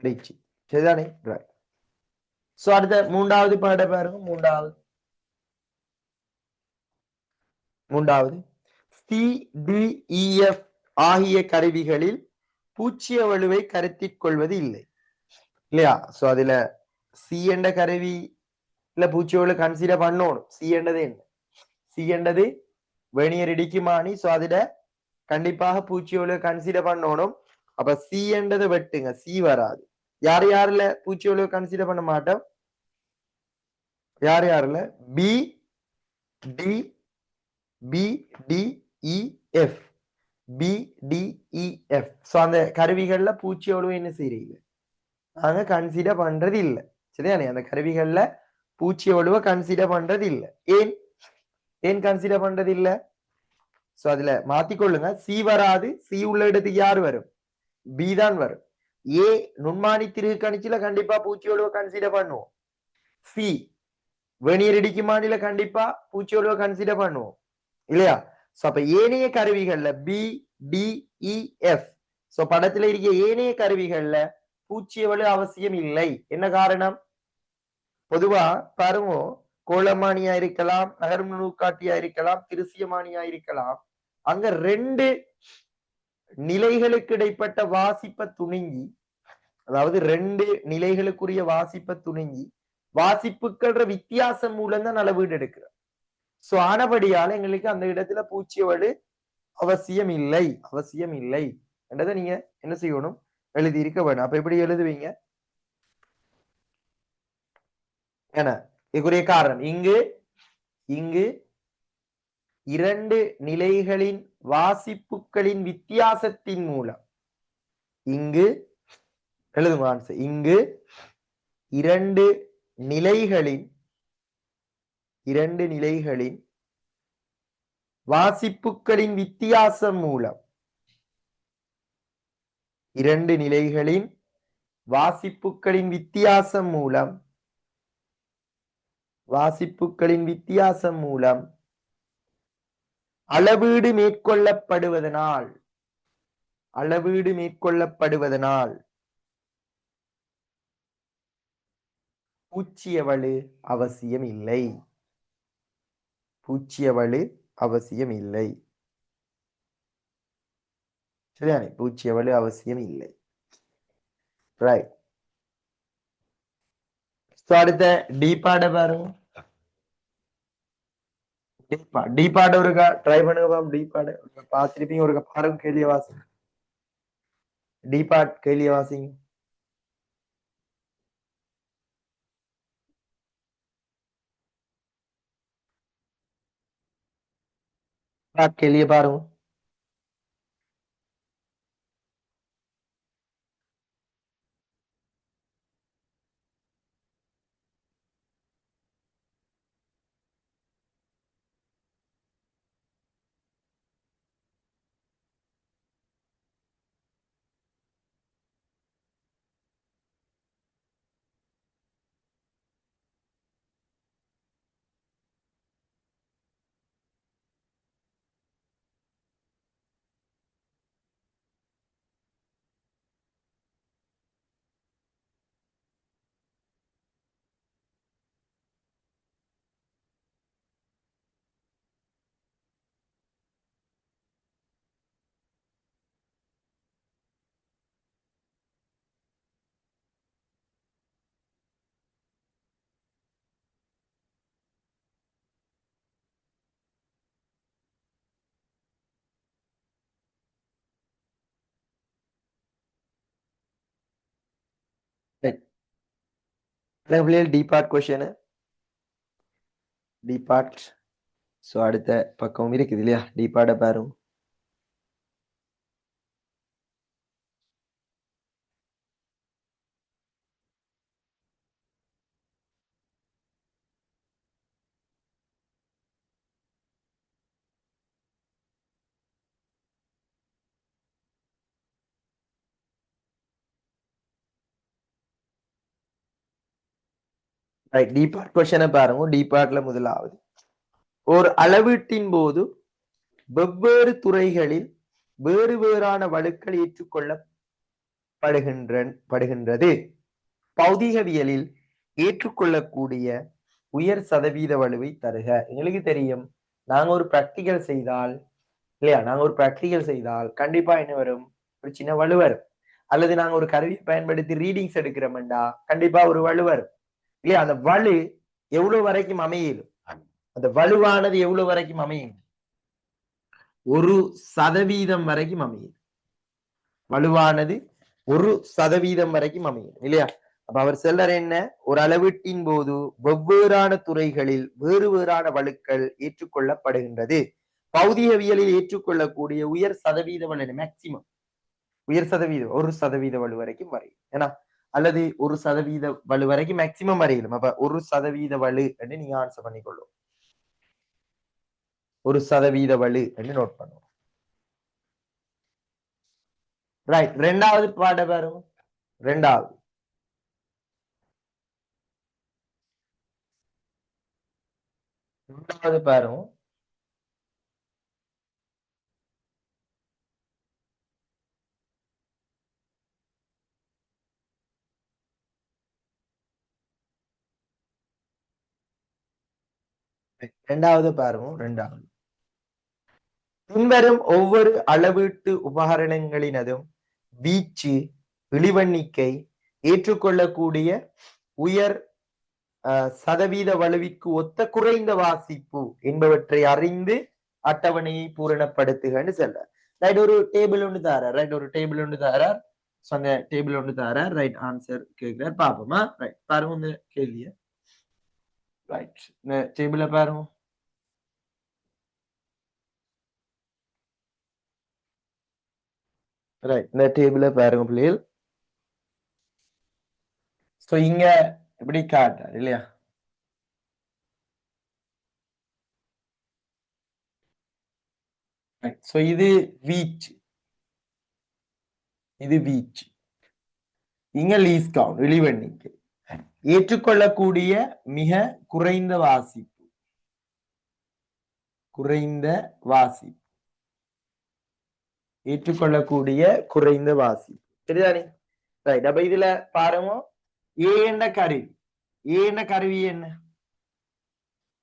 இறைச்சி. சரிதானே? சோ அடுத்த மூன்றாவது பாட பாருங்க. மூன்றாவது CDEF ஆகிய கருவிகளில் பூச்சிய வலுவை கருத்தில் கொள்வது இல்லை இல்லையா? சோ அதுல சி என்ற கருவி இல்ல பூச்சியோட கன்சிடர் பண்ணணும். சி என்றது என்ன? சி என்றது வெனியர் இடிக்குமானி. சோ அதுல கண்டிப்பாக பூச்சியோட கன்சிடர் பண்ணணும். அப்ப சி என்றதை வெட்டுங்க, சி வராது. யாருல பூச்சியோட கன்சிடர் பண்ண மாட்டோம்? யாருல? B D B D E F BDEF. So அந்த கருவிகள்ல பூச்சியோட என்ன செய்யறீங்க? நாங்க கன்சிடர் பண்றது இல்லை. சரிதானே? அந்த கருவிகள்ல பூச்சியோட கன்சிடர் பண்றது இல்லை. ஏன் கன்சிடர் பண்றது இல்லை? சோ அதுல மாத்திக்கொள்ளுங்க. சி வராது. சி உள்ள இடத்துக்கு யாரு வரும்? பி தான் வரும். ஏ நுண்மானி திருகு கணிச்சுல கண்டிப்பா பூச்சியோட கன்சிடர் பண்ணுவோம். சி வெனியர் இடிக்குமானில கண்டிப்பா பூச்சியோட கன்சிடர் பண்ணுவோம் இல்லையா? சோ அப்ப ஏனைய கருவிகள்ல BDEF. சோ படத்துல இருக்க ஏனைய கருவிகள்ல பூச்சியவளு அவசியம் இல்லை. என்ன காரணம்? பொதுவா பாருங்க, கோலமானியா இருக்கலாம், நகரும் நூக்காட்டியா இருக்கலாம், திருசியமானியா இருக்கலாம். அங்க 2 நிலைகளுக்கு இடைப்பட்ட வாசிப்ப துணிங்கி, அதாவது 2 நிலைகளுக்குரிய வாசிப்ப துணிங்கி வாசிப்புக்கள் வித்தியாசம் மூலம் தான் அளவீடு எடுக்கிறோம். சோ ஆனபடியால எங்களுக்கு அந்த இடத்துல பூச்சியவடு அவசியம் இல்லை என்றதை நீங்க என்ன செய்யணும்? எழுதி இருக்க வேணும். அப்ப எப்படி எழுதுவீங்க? என இதுக்குரிய காரணம் இங்கு 2 நிலைகளின் வாசிப்புகளின் வித்தியாசத்தின் மூலம் இங்கு எழுதுங்க ஆன்சர். இங்கு 2 நிலைகளின் வாசிப்புகளின் வித்தியாசம் மூலம் 2 நிலைகளின் வாசிப்புகளின் வித்தியாசம் மூலம் அளவீடு மேற்கொள்ளப்படுவதனால் பூச்சியவளு அவசியம் இல்லை. சரியானே? பூச்சியவளு அவசியம் இல்லை. ரைட். அடுத்த டி பாட பாருங்க. டி பாட ஒருக்கா ட்ரை பண்ணுங்க. டி பாட பார்த்திருப்பீங்க. ஒரு பாருங்க, கேள்விய வாசிங்க. டி பாட் கேள்விய வாசிங்க. கேள்விய பாருங்க. D part question. D part. So அடுத்த பக்கம் இருக்குது இல்லையா? டி பார்ட்ட பாருங்க. டி பார்ட் கொஸ்டினை பாருங்க. டி பார்ட்ல முதலாவது, ஒரு அளவீட்டின் போது வெவ்வேறு துறைகளில் வேறு வேறான வலுக்கள் படுகின்றது. பௌதிகவியலில் ஏற்றுக்கொள்ளக்கூடிய உயர் சதவீத வலுவை தருக. எங்களுக்கு தெரியும், நாங்க ஒரு பிராக்டிகல் செய்தால் இல்லையா, நாங்க ஒரு பிராக்டிகல் செய்தால் கண்டிப்பா என்ன வரும், ஒரு சின்ன வலு வரும். அல்லது நாங்க ஒரு கருவியை பயன்படுத்தி ரீடிங்ஸ் எடுக்கிறோம்டா கண்டிப்பா ஒரு வலு வரும் இல்லையா. அந்த வலு எவ்வளவு வரைக்கும் அமையும், அந்த வலுவானது எவ்வளவு வரைக்கும் அமையும், 1% வரைக்கும் அமையும். வலுவானது 1% வரைக்கும் அமையும் இல்லையா. அப்ப அவர் செல்லர் என்ன, ஒரு அளவீட்டின் போது வெவ்வேறான துறைகளில் வேறு வேறான வலுக்கள் ஏற்றுக்கொள்ளப்படுகின்றது. பௌதிகவியலில் ஏற்றுக்கொள்ளக்கூடிய உயர் சதவீத வலு மேக்சிமம், உயர் சதவீதம் 1% வலு வரைக்கும் வரையும் ஏன்னா, அல்லது 1% வலு வரைக்கும் மேக்சிமம் வரையிலும். அப்ப 1% வலு என்று நீங்க ஆன்சர் பண்ணிக்கொள்ளும். 1% வலு என்று நோட் பண்ணுவோம். ரைட். ரெண்டாவது பாட பாருங்க. ரெண்டாவது பாருங்க. ரெண்டாவது பாருங்க. ரெண்டாவது, பின்வரும் ஒவ்வொரு அளவீட்டு உபகரணங்களினதும் வீச்சு, இழிவெண்ணிக்கை, ஏற்றுக்கொள்ளக்கூடிய உயர் சதவீத வலுவிற்கு ஒத்த குறைந்த வாசிப்பு என்பவற்றை அறிந்து அட்டவணையை பூரணப்படுத்துகன்னு சொல்ற. ரைட். ஒரு டேபிள் ஒன்று தாரார். ரைட். ஒரு டேபிள் ஒன்று தாரார். அந்த டேபிள் ஒன்று தாரார். ரைட். ஆன்சர் கேட்கிறார். பாப்போமா. ரைட். பாருங்க இந்த கேள்விய. ரைட். இந்த டேபிள பாருங்க. ரைட். இந்த டேபிள பாருங்க பிள்ளைகள். சோ இங்க எப்படி காட்டார் இல்லையா. சோ இது வீச்சு, இது வீச்சு. இங்க லீஸ் கவுண்ட், இழிவெண்ணிக்கை. ஏற்றுக்கொள்ளக்கூடிய மிக குறைந்த வாசிப்பு, குறைந்த வாசிப்பு, ஏற்றுக்கொள்ளக்கூடிய குறைந்த வாசிப்பு. சரிதானே. ரைட். அப்ப இதுல பாருங்க, ஏ என்ற கருவி, ஏ என்ற கருவி என்ன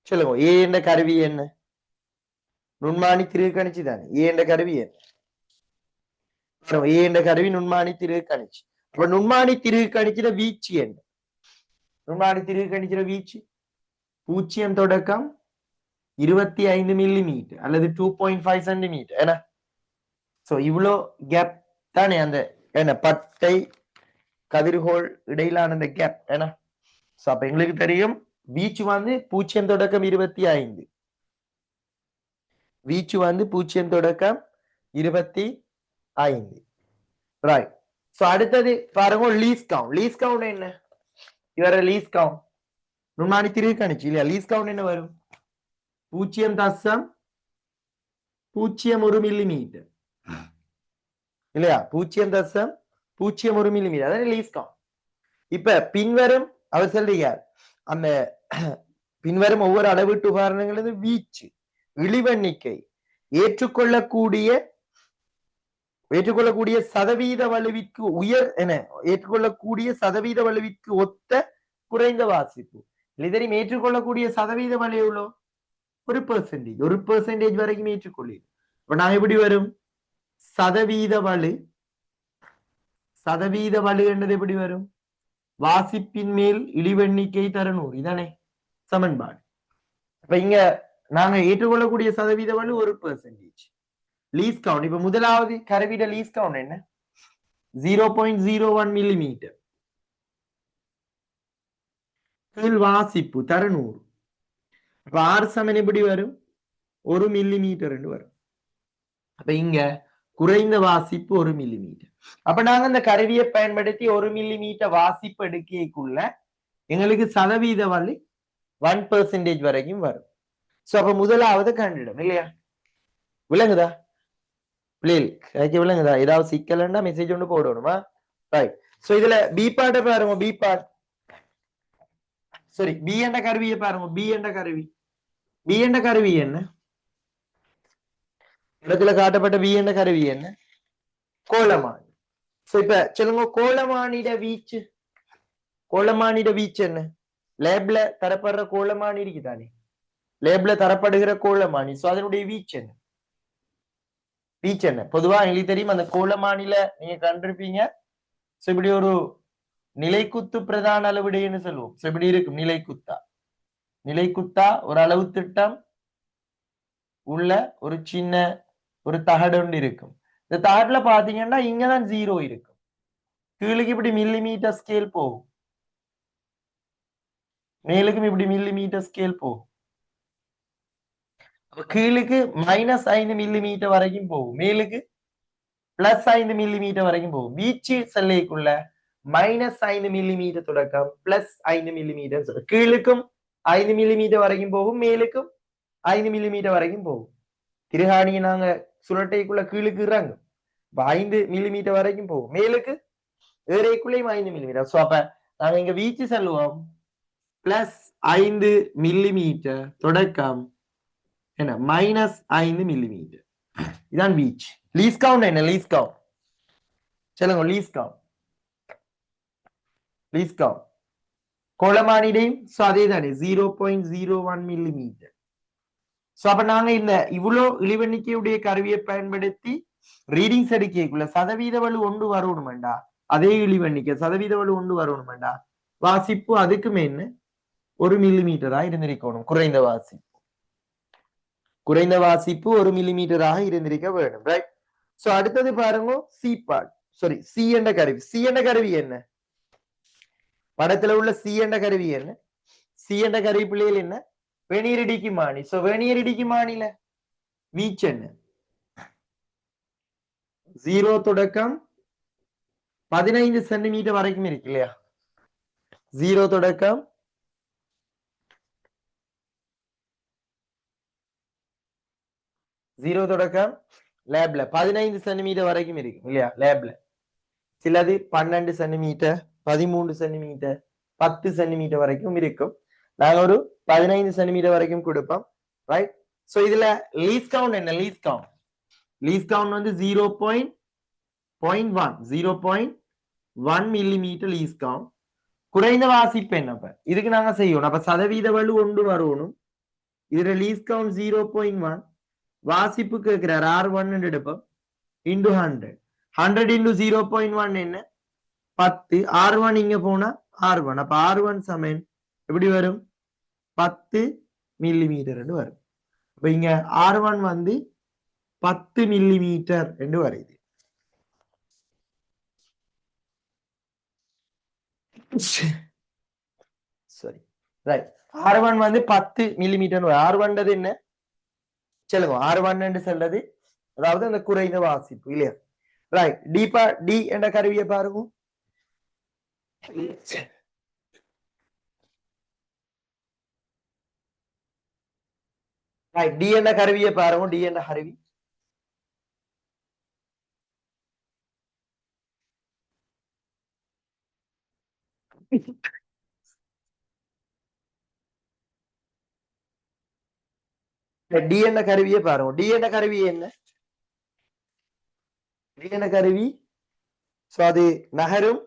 சொல்லுங்க. ஏ என்ற கருவி என்ன, நுண்மானி திருகணிச்சு தானே. ஏ என்ற கருவி என்ன, ஏ என்ற கருவி நுண்மானி திருகணிச்சு. அப்ப நுண்மானி திருகணிக்கிற வீச்சு என்ன, நுண்மானி திருகணிக்கிற வீச்சு 0 தொடக்கம் 25 மில்லிமீட்டர் அல்லது 2.5 சென்டிமீட்டர் என்ன. சோ இவ்வளோ கேப் தானே அந்த என்ன பட்டை கதிர்கோள் இடையிலான அந்த கேப் என்ன. சோ அப்ப எங்களுக்கு தெரியும் வீச்சு வந்து 0 தொடக்கம் 25, வீச்சு வந்து 0 தொடக்கம் 25. ரைட். சோ அடுத்தது பாருங்க லீஸ் கவுண்ட். லீஸ் கவுண்ட் என்ன, இவர லீஸ் கவுண்ட் நுண்மானி திருகணிச்சு இல்லையா. லீஸ் கவுண்ட் என்ன வரும், 0.01 மில்லிமீட்டர் இல்லையா. 0.01 மில்லிமீட்டர் அதான் லீஸ் கவுண்ட். இப்ப பின்வரும் அவர் சொல்றீங்க, அந்த பின்வரும் ஒவ்வொரு அளவீட்டு உபகரணங்களது வீச்சு, இழிவெண்ணிக்கை, ஏற்றுக்கொள்ளக்கூடிய சதவீத வலுவிற்கு உயர் என, ஏற்றுக்கொள்ளக்கூடிய சதவீத வலுவிற்கு ஒத்த குறைந்த வாசிப்பு. இதனையும் ஏற்றுக்கொள்ளக்கூடிய சதவீத வலு எவ்வளோ, 1%, 1% வரைக்கும் ஏற்றுக்கொள்ளி. இப்ப நான் எப்படி வரும், சதவீத வலு, சதவீத வலு என்றது எப்படி வரும், வாசிப்பின் மேல் இழிவெண்ணிக்கை தர 100 இதானே சமன்பாடு. இப்ப இங்க நாங்க ஏற்றுக்கொள்ளக்கூடிய சதவீத வலு 1%. லீஸ் கவுண்ட், இப்ப முதலாவது கருவிட லீஸ் கவுண்ட் என்ன, 0.01 மில்லிமீட்டர். வாசிப்பு தர 100. அப்ப ஆர் சமன் எப்படி வரும், 1 மில்லிமீட்டர் என்று வரும். அப்ப இங்க குறைந்த வாசிப்பு 1 மில்லிமீட்டர். அப்ப நாங்க இந்த கருவியை பயன்படுத்தி 1 மில்லிமீட்டர் வாசிப்பு எடுக்கக்குள்ள எங்களுக்கு சதவீத வலு 1% வரைக்கும் வரும். சோ அப்ப முதலாவது கண்டிடும் இல்லையா. விளங்குதா பிள்ளைகள், விளங்குதா. ஏதாவது சிக்கலன்னா மெசேஜ் ஒன்று போடணுமா. ரைட். சோ இதுல பி பார்ட்ட பாருங்க. பி பார்ட், சரி பி என்ற கருவியை பாருங்க. பி என்ற கருவி, பி என்ற கருவி என்ன, இடத்துல காட்டப்பட்ட பி என்ற கருவி என்ன, கோலமானி. இப்ப சொல்லுங்க கோலமானிட வீச்சு என்ன லேப்ல தரப்படுற கோலமானி இருக்குதானே லேப்ல தரப்படுகிற கோலமானி சோ அதனுடைய வீச்சு என்ன பொதுவா எங்களுக்கு தெரியும் அந்த கோலமானில நீங்க கண்டிருப்பீங்க சோ இப்படி ஒரு நிலைக்குத்து பிரதான அளவிடைன்னு சொல்லுவோம் சோ இப்படி இருக்கும் நிலைக்குத்தா ஒரு அளவு திட்டம் உள்ள ஒரு சின்ன ஒரு தகடு ஒன்று இருக்கும் இந்த தகடுல பாத்தீங்கன்னா இங்கதான் 0 இருக்கும் கீழுக்கு இப்படி மில்லிமீட்டர் ஸ்கேல் போகும் மேலுக்கும் இப்படி மில்லிமீட்டர் ஸ்கேல் போகும் கீழுக்கு -5 மில்லிமீட்டர் வரைக்கும் போகும் மேலுக்கு +5 மில்லிமீட்டர் வரைக்கும் போகும் வீச்சு செல்லைக்குள்ள -5 மில்லிமீட்டர் தொடக்கம் +5 மில்லிமீட்டர் கீழுக்கும் 5 மில்லிமீட்டர் வரைக்கும் போகும் மேலுக்கும் 5 மில்லிமீட்டர் வரைக்கும் போகும் திருகாணியை நாங்க சுரட்டைக்குள்ள கீழுக்கு இறங்கும் 5 மில்லிமீட்டர் வரைக்கும் போகும் மேலுக்கு ஏறைக்குள்ளேயும் 5 மில்லிமீட்டர் சோ அப்ப நாங்க இங்க வீச்சு செல்லுவோம் +5 மில்லிமீட்டர் தொடக்கம் என்ன -5 மில்லிமீட்டர் இதான் வீச்சு லீஸ்ட் கவுண்ட் என்ன லீஸ்ட் கவுண்ட் சொல்லுங்க லீஸ்ட் கவுண்ட் கோலமானிடையும் சோ அதே தானே 0.01 மில்லிமீட்டர் சோ அப்ப நாங்க இந்த இவ்வளவு இழிவெண்ணிக்கையுடைய கருவியை பயன்படுத்தி ரீடிங்ஸ் எடுக்கக்குள்ள சதவீத வலு ஒன்று வரணுமெண்டா அதே இழிவெண்ணிக்கை சதவீத வலு ஒன்று வரணுமெண்டா வாசிப்பு அதுக்கு மேன்னு 1 மில்லிமீட்டரா இருந்திருக்கணும் குறைந்த வாசிப்பு 1 மில்லிமீட்டராக இருந்திருக்க வேண்டும் ரைட் சோ அடுத்தது பாருங்க சி என்ற கருவி என்ன படத்துல உள்ள சி என்ற கருவி என்ன சி என்ற கருவி பிள்ளைகள் என்ன வெனியரடிக்குமானி சோ வெனியரடிக்குமானில வீச்சு என்ன 0 தொடக்கம் 15 சென்டிமீட்டர் வரைக்கும் இருக்கு இல்லையா 0 தொடக்கம் 0 தொடக்கம் லேப்ல 15 சென்டிமீட்டர் வரைக்கும் இருக்கு இல்லையா லேப்ல சிலது 12 சென்டிமீட்டர் 13 சென்டிமீட்டர் 10 சென்டிமீட்டர் வரைக்கும் இருக்கும் நாங்க ஒரு 15 சென்டிமீட்டர் வரைக்கும் கொடுப்போம் ரைட் சோ இதுல லீஸ்ட் கவுண்ட் என்ன லீஸ்ட் கவுண்ட் வந்து 0.1 மில்லிமீட்டர் லீஸ்ட் கவுண்ட் குறைந்த வாசிப்பு என்ன இதுக்கு நாங்க செய்யணும் அப்ப சதவீத வலு ஒன்று வரணும் இதுல லீஸ்ட் கவுண்ட் 0.1 வாசிப்பு கேட்கிறார் R1 எடுப்போம் இன்டு 100 இன்டு 0.1 என்ன 10 R1 இங்க போனா R1 அப்ப R1 சமன் எப்படி வரும் 10 மில்லிமீட்டர் என்று வரும் அப்ப இங்க R1 வந்து 10 மில்லிமீட்டர் என்று வருது சரி ரைட் R1 வந்து 10 மில்லிமீட்டர் R1 என்ன சொல்லுங்க R1 என்று சொல்றது அதாவது அந்த குறைந்த வாசிப்பு இல்லையா ரைட் டி என்ற கருவியை பாருங்க டி என்ற கருவியை பாருங்க டி என்ற கருவி டி என்ற கருவியை பாருங்க டி என்ற கருவி என்ன டி என்ற கருவி சோ அது நகரும்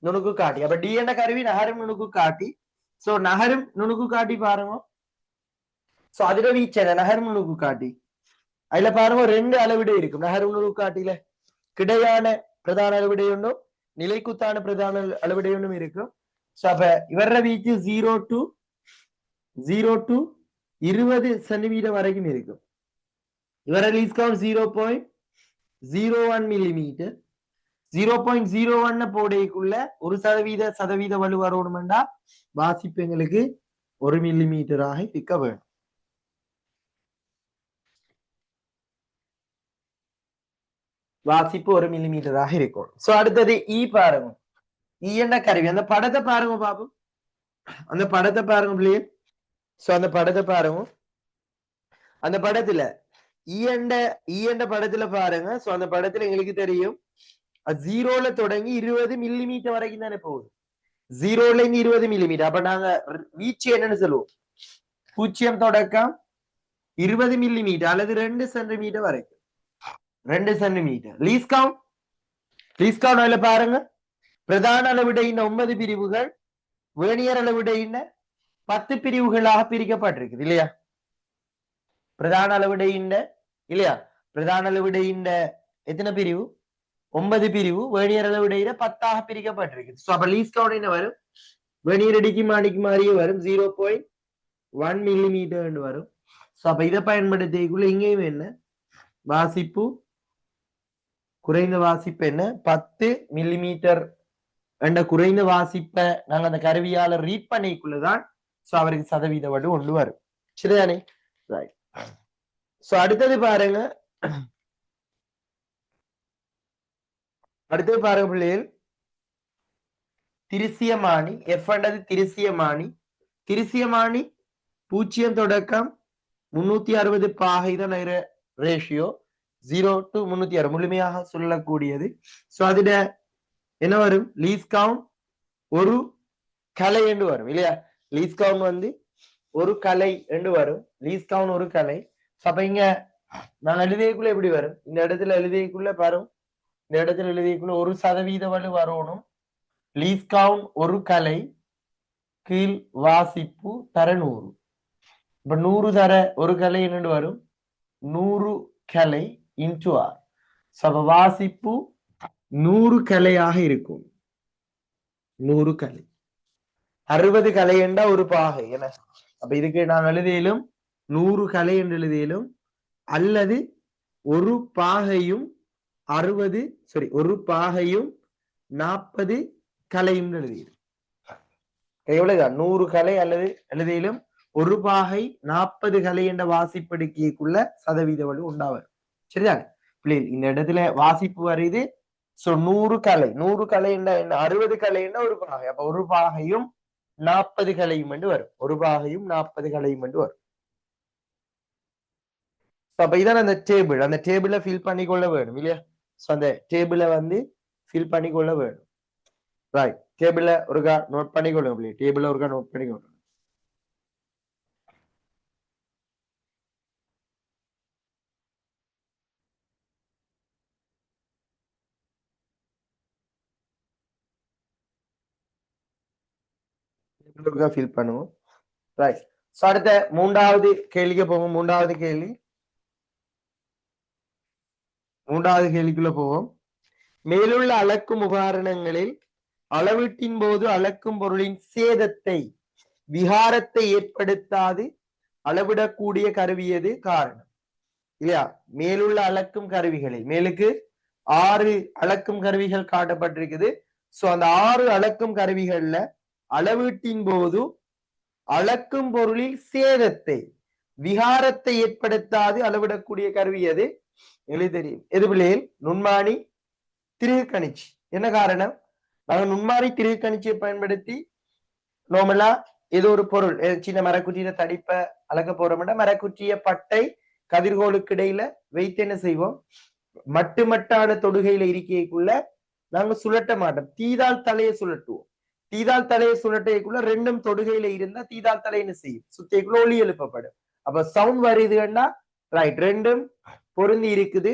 நுணுக்கு காட்டி அப்ப டி என்ற கருவி நகரும் நுணுக்கு காட்டி சோ நகரும் நுணுக்கு காட்டி பாருங்க சோ அதுல வீச்சு என்ன நகரும் நுணுக்கு காட்டி அதுல பாருங்க 2 அளவிடை இருக்கும் நகரும் நுணுக்கு காட்டில கிடையான பிரதான அளவிடை ஒன்றும் நிலைக்குத்தான பிரதான அளவிடை ஒன்றும் இருக்கும் சோ அப்ப இவர வீச்சு 0 to 20 சென்டிமீட்டர் வரைக்கும் இருக்கும் இவர லீஸ்ட் கவுண்ட் 0.01 மில்லிமீட்டர் 0.01 போடைக்குள்ள 1% வலு வரணும்டா வாசிப்பு எங்களுக்கு 1 மில்லிமீட்டராக இருக்க வேணும் வாசிப்பு 1 மில்லிமீட்டராக இருக்கும் சோ அடுத்தது பாருங்க என்ன கருவி அந்த படத்தை பாருங்க பாபு அந்த படத்தை பாருங்க பிள்ளையே சோ அந்த படத்தை பாருங்க அந்த படத்துல என்ற படத்துல பாருங்க சோ அந்த படத்துல எங்களுக்கு தெரியும் 0ல தொடங்கி 20 மில்லிமீட்டர் வரைக்கும் தானே போகுது 0ல இருந்து 20 மில்லிமீட்டர் அப்ப நாங்க வீச்சு என்னன்னு சொல்லுவோம் 0 தொடக்கம் 20 மில்லிமீட்டர் அல்லது 2 சென்டிமீட்டர் வரைக்கும். 2 சென்டிமீட்டர். லீஸ்ட் கவுண்ட் அதுல பாருங்க. பிரதான அளவிடையின் 9 பிரிவுகள், வேணியர் அளவிடையின் 10 பிரிவுகளாக பிரிக்கப்பட்டிருக்குது இல்லையா? பிரதான அளவிடையின் இல்லையா? பிரதான அளவிடையின் எத்தனை பிரிவு? 9 பிரிவு. வேணியர் அளவிடையில 10ஆக பிரிக்கப்பட்டிருக்கு. சோ அப்ப லீஸ்ட் கவுண்ட் என்ன வரும்? வேணியர் அடிக்கு மாடிக்கு மாறியே வரும். 0.1 மில்லிமீட்டர் வரும். சோ அப்ப இதை பயன்படுத்திக்குள்ள இங்கேயும் என்ன வாசிப்பு, குறைந்த வாசிப்பு என்ன 10 மில்லிமீட்டர் என்ற குறைந்த வாசிப்பை நாங்க அந்த கருவியால ரீட் பண்ணிக்குள்ளதான் சோ அவருக்கு சதவீத வடு ஒன்று வரும். சரிதானே? ரைட். சோ அடுத்தது பாருங்க. அடுத்தது பாருங்க பிள்ளைகள், திருசியமானி. எஃப் என்றது திருசியமானி. திருசியமானி 0 தொடக்கம் 360 பாகை தான் ரேஷியோ. 0 to 360 முழுமையாக சொல்லக்கூடியது. சோ அதுல என்ன வரும்? லீஸ் கவுண்ட் ஒரு கலை என்று வரும் இல்லையா? லீஸ் கவுண்ட் வந்து ஒரு கலை என்று வரும். லீஸ் கவுண்ட் ஒரு கலை. அப்ப இங்க நான் எழுதியக்குள்ள எப்படி வரும்? இந்த இடத்துல எழுதியக்குள்ள வரும். இந்த இடத்துல எழுதியக்குள்ள 1% வலு வரணும். லீஸ் கவுண்ட் ஒரு கலை கீழ் வாசிப்பு தர 100. இப்ப 100 தர ஒரு கலை என்று வரும் 100 கலை இன்டு ஆர். அப்ப வாசிப்பு 100 கலையாக இருக்கும். 100 கலை. 60 கலை என்றா ஒரு பாகை என. அப்ப இதுக்கு நான் எழுதியிலும் 100 கலை என்று எழுதியிலும், அல்லது ஒரு பாகையும் 60 ஒரு பாகையும் 40 கலையும் எழுதியிலும். எவ்வளவுதான்? 100 கலை அல்லது எழுதியிலும் ஒரு பாகை 40 கலை என்ற வாசிப்படுக்கைக்குள்ள சதவீத வலு உண்டாவது. சரிதானே? இந்த இடத்துல வாசிப்பு வருது. சோ 100 கலை. 100 கலை என்ன? 60 கலை என்ன ஒரு பாகை. அப்ப ஒரு பாகையும் 40 கலையும் என்று வரும். ஒரு பாகையும் 40 கலையும் என்று வரும். அப்ப இதான் அந்த டேபிள். அந்த டேபிள ஃபில் பண்ணிக்கொள்ள வேணும் இல்லையா? சோ அந்த டேபிள வந்து ஃபில் பண்ணிக்கொள்ள வேணும். ரைட். டேபிள ஒருக்கா நோட் பண்ணிக்கொள்ளுங்க. டேபிள ஒருக்கா நோட் பண்ணிக்கொள்ளுங்க. ஃபில் பண்ணுவோம். ரைட். சோ அடுத்த மூன்றாவது கேள்விக்கு போவோம். மூன்றாவது கேள்விக்குள்ள போவோம். மேலுள்ள அளக்கும் உபகரணங்களில் அளவீட்டின் போது அளக்கும் பொருளின் சேதத்தை, விகாரத்தை ஏற்படுத்தாது அளவிடக்கூடிய கருவி எது? காரணம் இல்லையா? மேலுள்ள அளக்கும் கருவிகளில் மேலுக்கு 6 அளக்கும் கருவிகள் காட்டப்பட்டிருக்குது. சோ அந்த 6 அளக்கும் கருவிகள்ல அளவீட்டின் போது அளக்கும் பொருளில் சேதத்தை, விகாரத்தை ஏற்படுத்தாது அளவிடக்கூடிய கருவி எது? எங்களுக்கு தெரியும். எது பிள்ளைகள்? நுண்மானி திருகு கணிச்சி. என்ன காரணம்? நாங்க நுண்மானி திருகு கணிச்சியை பயன்படுத்தி நார்மலா ஏதோ ஒரு பொருள், சின்ன மரக்குற்றியில தடிப்ப அளக்க போறோம்னா மரக்குற்றிய பட்டை கதிர்கோளுக்கு இடையில வைத்து என்ன செய்வோம்? மட்டான தொடுகையில இருக்கைக்குள்ள நாங்க சுழட்ட மாட்டோம். தீதால் தலையை சுழட்டுவோம். தீதால் தலையை சுழட்டைக்குள்ள ரெண்டும் தொடுகையில இருந்தா தீதால் தலை என்ன செய்யும்? சுத்தைக்குள்ள ஒளி எழுப்பப்படும். அப்ப சவுண்ட் வருதுன்னா ரைட், ரெண்டும் பொருந்தி இருக்குது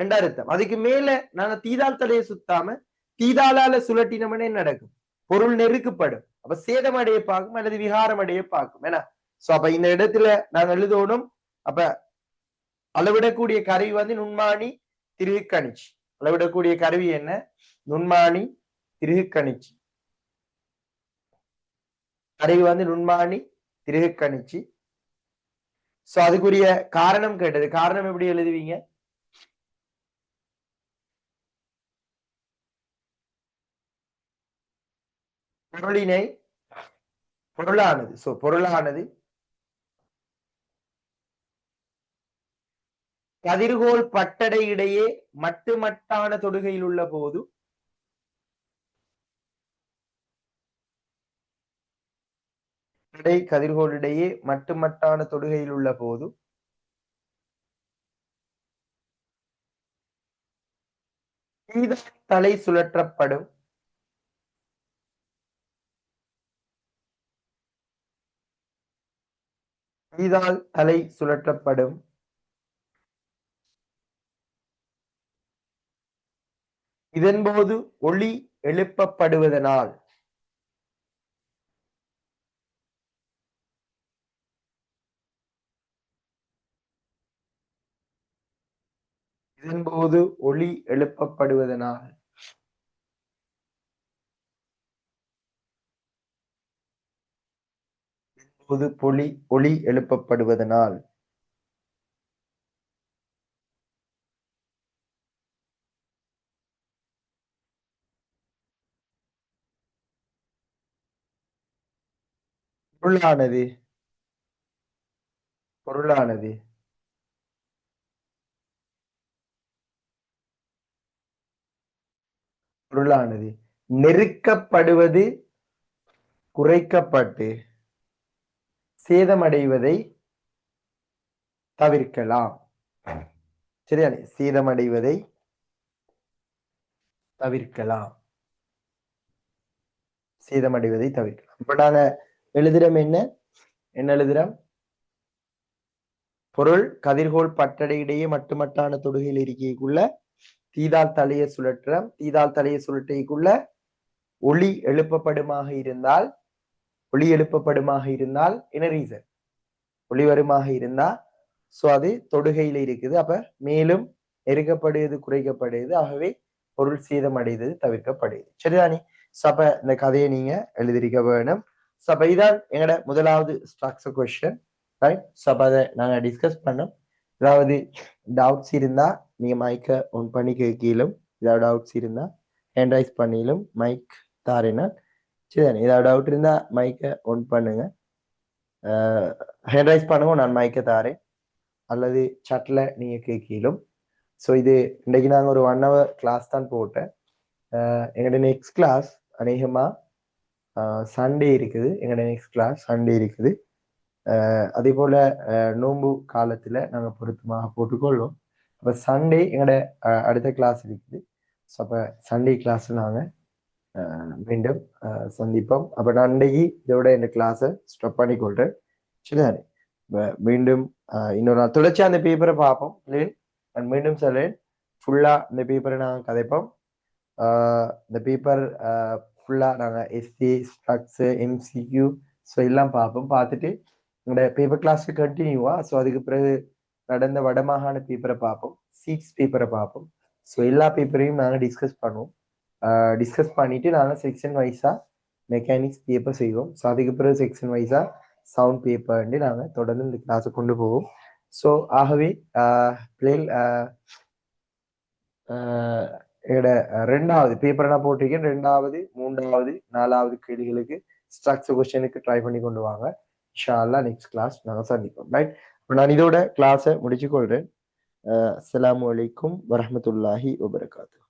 என்ற அர்த்தம். அதுக்கு மேல நாங்க தீதால் தலையை சுத்தாம தீதாளால சுழட்டினோம்னா என்ன நடக்கும்? பொருள் நெருக்கப்படும். அப்ப சேதம் அடைய பார்க்கும் அல்லது விகாரம் அடைய பார்க்கும். ஏன்னா சோ அப்ப இந்த இடத்துல நாங்க எழுதணும். அப்ப அளவிடக்கூடிய கருவி வந்து நுண்மானி திருகு கணிச்சி. அளவிடக்கூடிய கருவி என்ன? நுண்மானி திருகு கணிச்சி. கருவி வந்து நுண்மானி திருகு கணிச்சி. சோ அதுக்குரிய காரணம் கேட்டது. காரணம் எப்படி எழுதுவீங்க? பொருளானது. சோ பொருளானது கதிர்கோள் பட்டடை இடையே மட்டான தொடுகையில் உள்ள போது கதிர்கோளிடையே மட்டான தொடுகையில் உள்ள போது தலை சுழற்றப்படும். தீதால் தலை சுழற்றப்படும். இதன்போது ஒளி எழுப்பப்படுவதனால். இதன்போது ஒளி எழுப்பப்படுவதனால். இதன்போது ஒளி எழுப்பப்படுவதனால். பொருளானது. பொருளானது. பொருளானது நெருக்கப்படுவது குறைக்கப்பட்டு சேதமடைவதை தவிர்க்கலாம். சரியானே, சேதமடைவதை தவிர்க்கலாம். சேதமடைவதை தவிர்க்கலாம். இப்ப நாங்க எழுதுறோம் என்ன எழுதுறோம்? பொருள் கதிர்கோள் பட்டடை இடையே மட்டுமட்டான தொடுகையில் இருக்கைக்குள்ள தீதால் தலைய சுழற்றம். தீதால் தலைய சுழற்றைக்குள்ள ஒளி எழுப்பப்படுமாக இருந்தால் என்ன ரீசன்? ஒளி வருமாக இருந்தா சோ அது தொடுகையில இருக்குது. அப்ப மேலும் நெருக்கப்படுவது குறைக்கப்படுது. ஆகவே பொருள் சேதம் அடைவது தவிர்க்கப்படுது. சரிதானே? அப்ப இந்த கதையை நீங்க எழுதிருக்க வேணும். அப்ப இதான் எங்கட முதலாவது ஸ்ட்ரக்சர் கொஸ்டின். ரைட்? அப்ப அதை நாங்க டிஸ்கஸ் பண்ணோம். ஏதாவது டவுட்ஸ் இருந்தா நீங்க மைக்கை ஆன் பண்ணி கேட்கலும். ஏதாவது டவுட்ஸ் இருந்தா ஹேண்ட் ரைஸ் பண்ணிலும் மைக் தாரேன்னா. சரிதானே? ஏதாவது டவுட் இருந்தா மைக்கை ஆன் பண்ணுங்க. ஹேண்ட் ரைஸ் பண்ணுங்க, நான் மைக்கை தாரேன். அல்லது சட்ல நீங்க கேட்கலும். ஸோ இது இன்னைக்கு நாங்கள் ஒரு 1 hour கிளாஸ் தான் போட்டேன். எங்களோட நெக்ஸ்ட் கிளாஸ் அநேகமா சண்டே இருக்குது. எங்களோட நெக்ஸ்ட் கிளாஸ் சண்டே இருக்குது. அதே போல நோன்பு காலத்துல நாங்க பொருத்தமாக போட்டுக்கொள்வோம். அப்ப சண்டே எங்களோட அடுத்த கிளாஸ் இருக்குது. ஸோ அப்ப சண்டே கிளாஸ் நாங்க மீண்டும் சந்திப்போம். அப்ப நான் அன்றைக்கு இதோட இந்த கிளாஸை ஸ்டாப் பண்ணி கொள்றேன். சரிதானே? மீண்டும் இன்னொரு நாள் தொடர்ச்சியா அந்த பேப்பரை பார்ப்போம். நான் மீண்டும் சொல்றேன், ஃபுல்லா இந்த பேப்பரை நாங்கள் கதைப்போம். இந்த பேப்பர் ஃபுல்லா நாங்கள் எஸ்ஏ, ஸ்ட்ரக்ஸ், எம்சிக்யூ ஸோ எல்லாம் பார்ப்போம். பார்த்துட்டு எங்களோட பேப்பர் கிளாஸ் கண்டினியூவா. ஸோ அதுக்கு பிறகு நடந்த வடமாகாண பேப்பரை பார்ப்போம், சீட்ஸ் பேப்பரை பார்ப்போம். ஸோ எல்லா பேப்பரையும் நாங்கள் டிஸ்கஸ் பண்ணுவோம். டிஸ்கஸ் பண்ணிட்டு நாங்கள் செக்ஷன் வைஸா மெக்கானிக்ஸ் பேப்பர் செய்வோம். ஸோ அதுக்கு பிறகு செக்ஷன் வைஸா சவுண்ட் பேப்பர் நாங்கள் தொடர்ந்து இந்த கிளாஸை கொண்டு போவோம். ஸோ ஆகவே பிள்ளைகள் என்னோட 2வது பேப்பரை நான் போட்டிருக்கேன். 2வது 3வது 4வது கேள்விகளுக்கு ஸ்ட்ரக்சர் கொஸ்டினுக்கு ட்ரை பண்ணி கொண்டு வாங்க. இன்ஷா அல்லாஹ் நெக்ஸ்ட் கிளாஸ் நாங்கள் சந்திப்போம். ரைட்? நான் இதோட கிளாஸை முடிச்சு கொள்றேன். அஸ்ஸலாமு அலைக்கும் வரஹ்மத்துல்லாஹி வபரகாத்துஹு.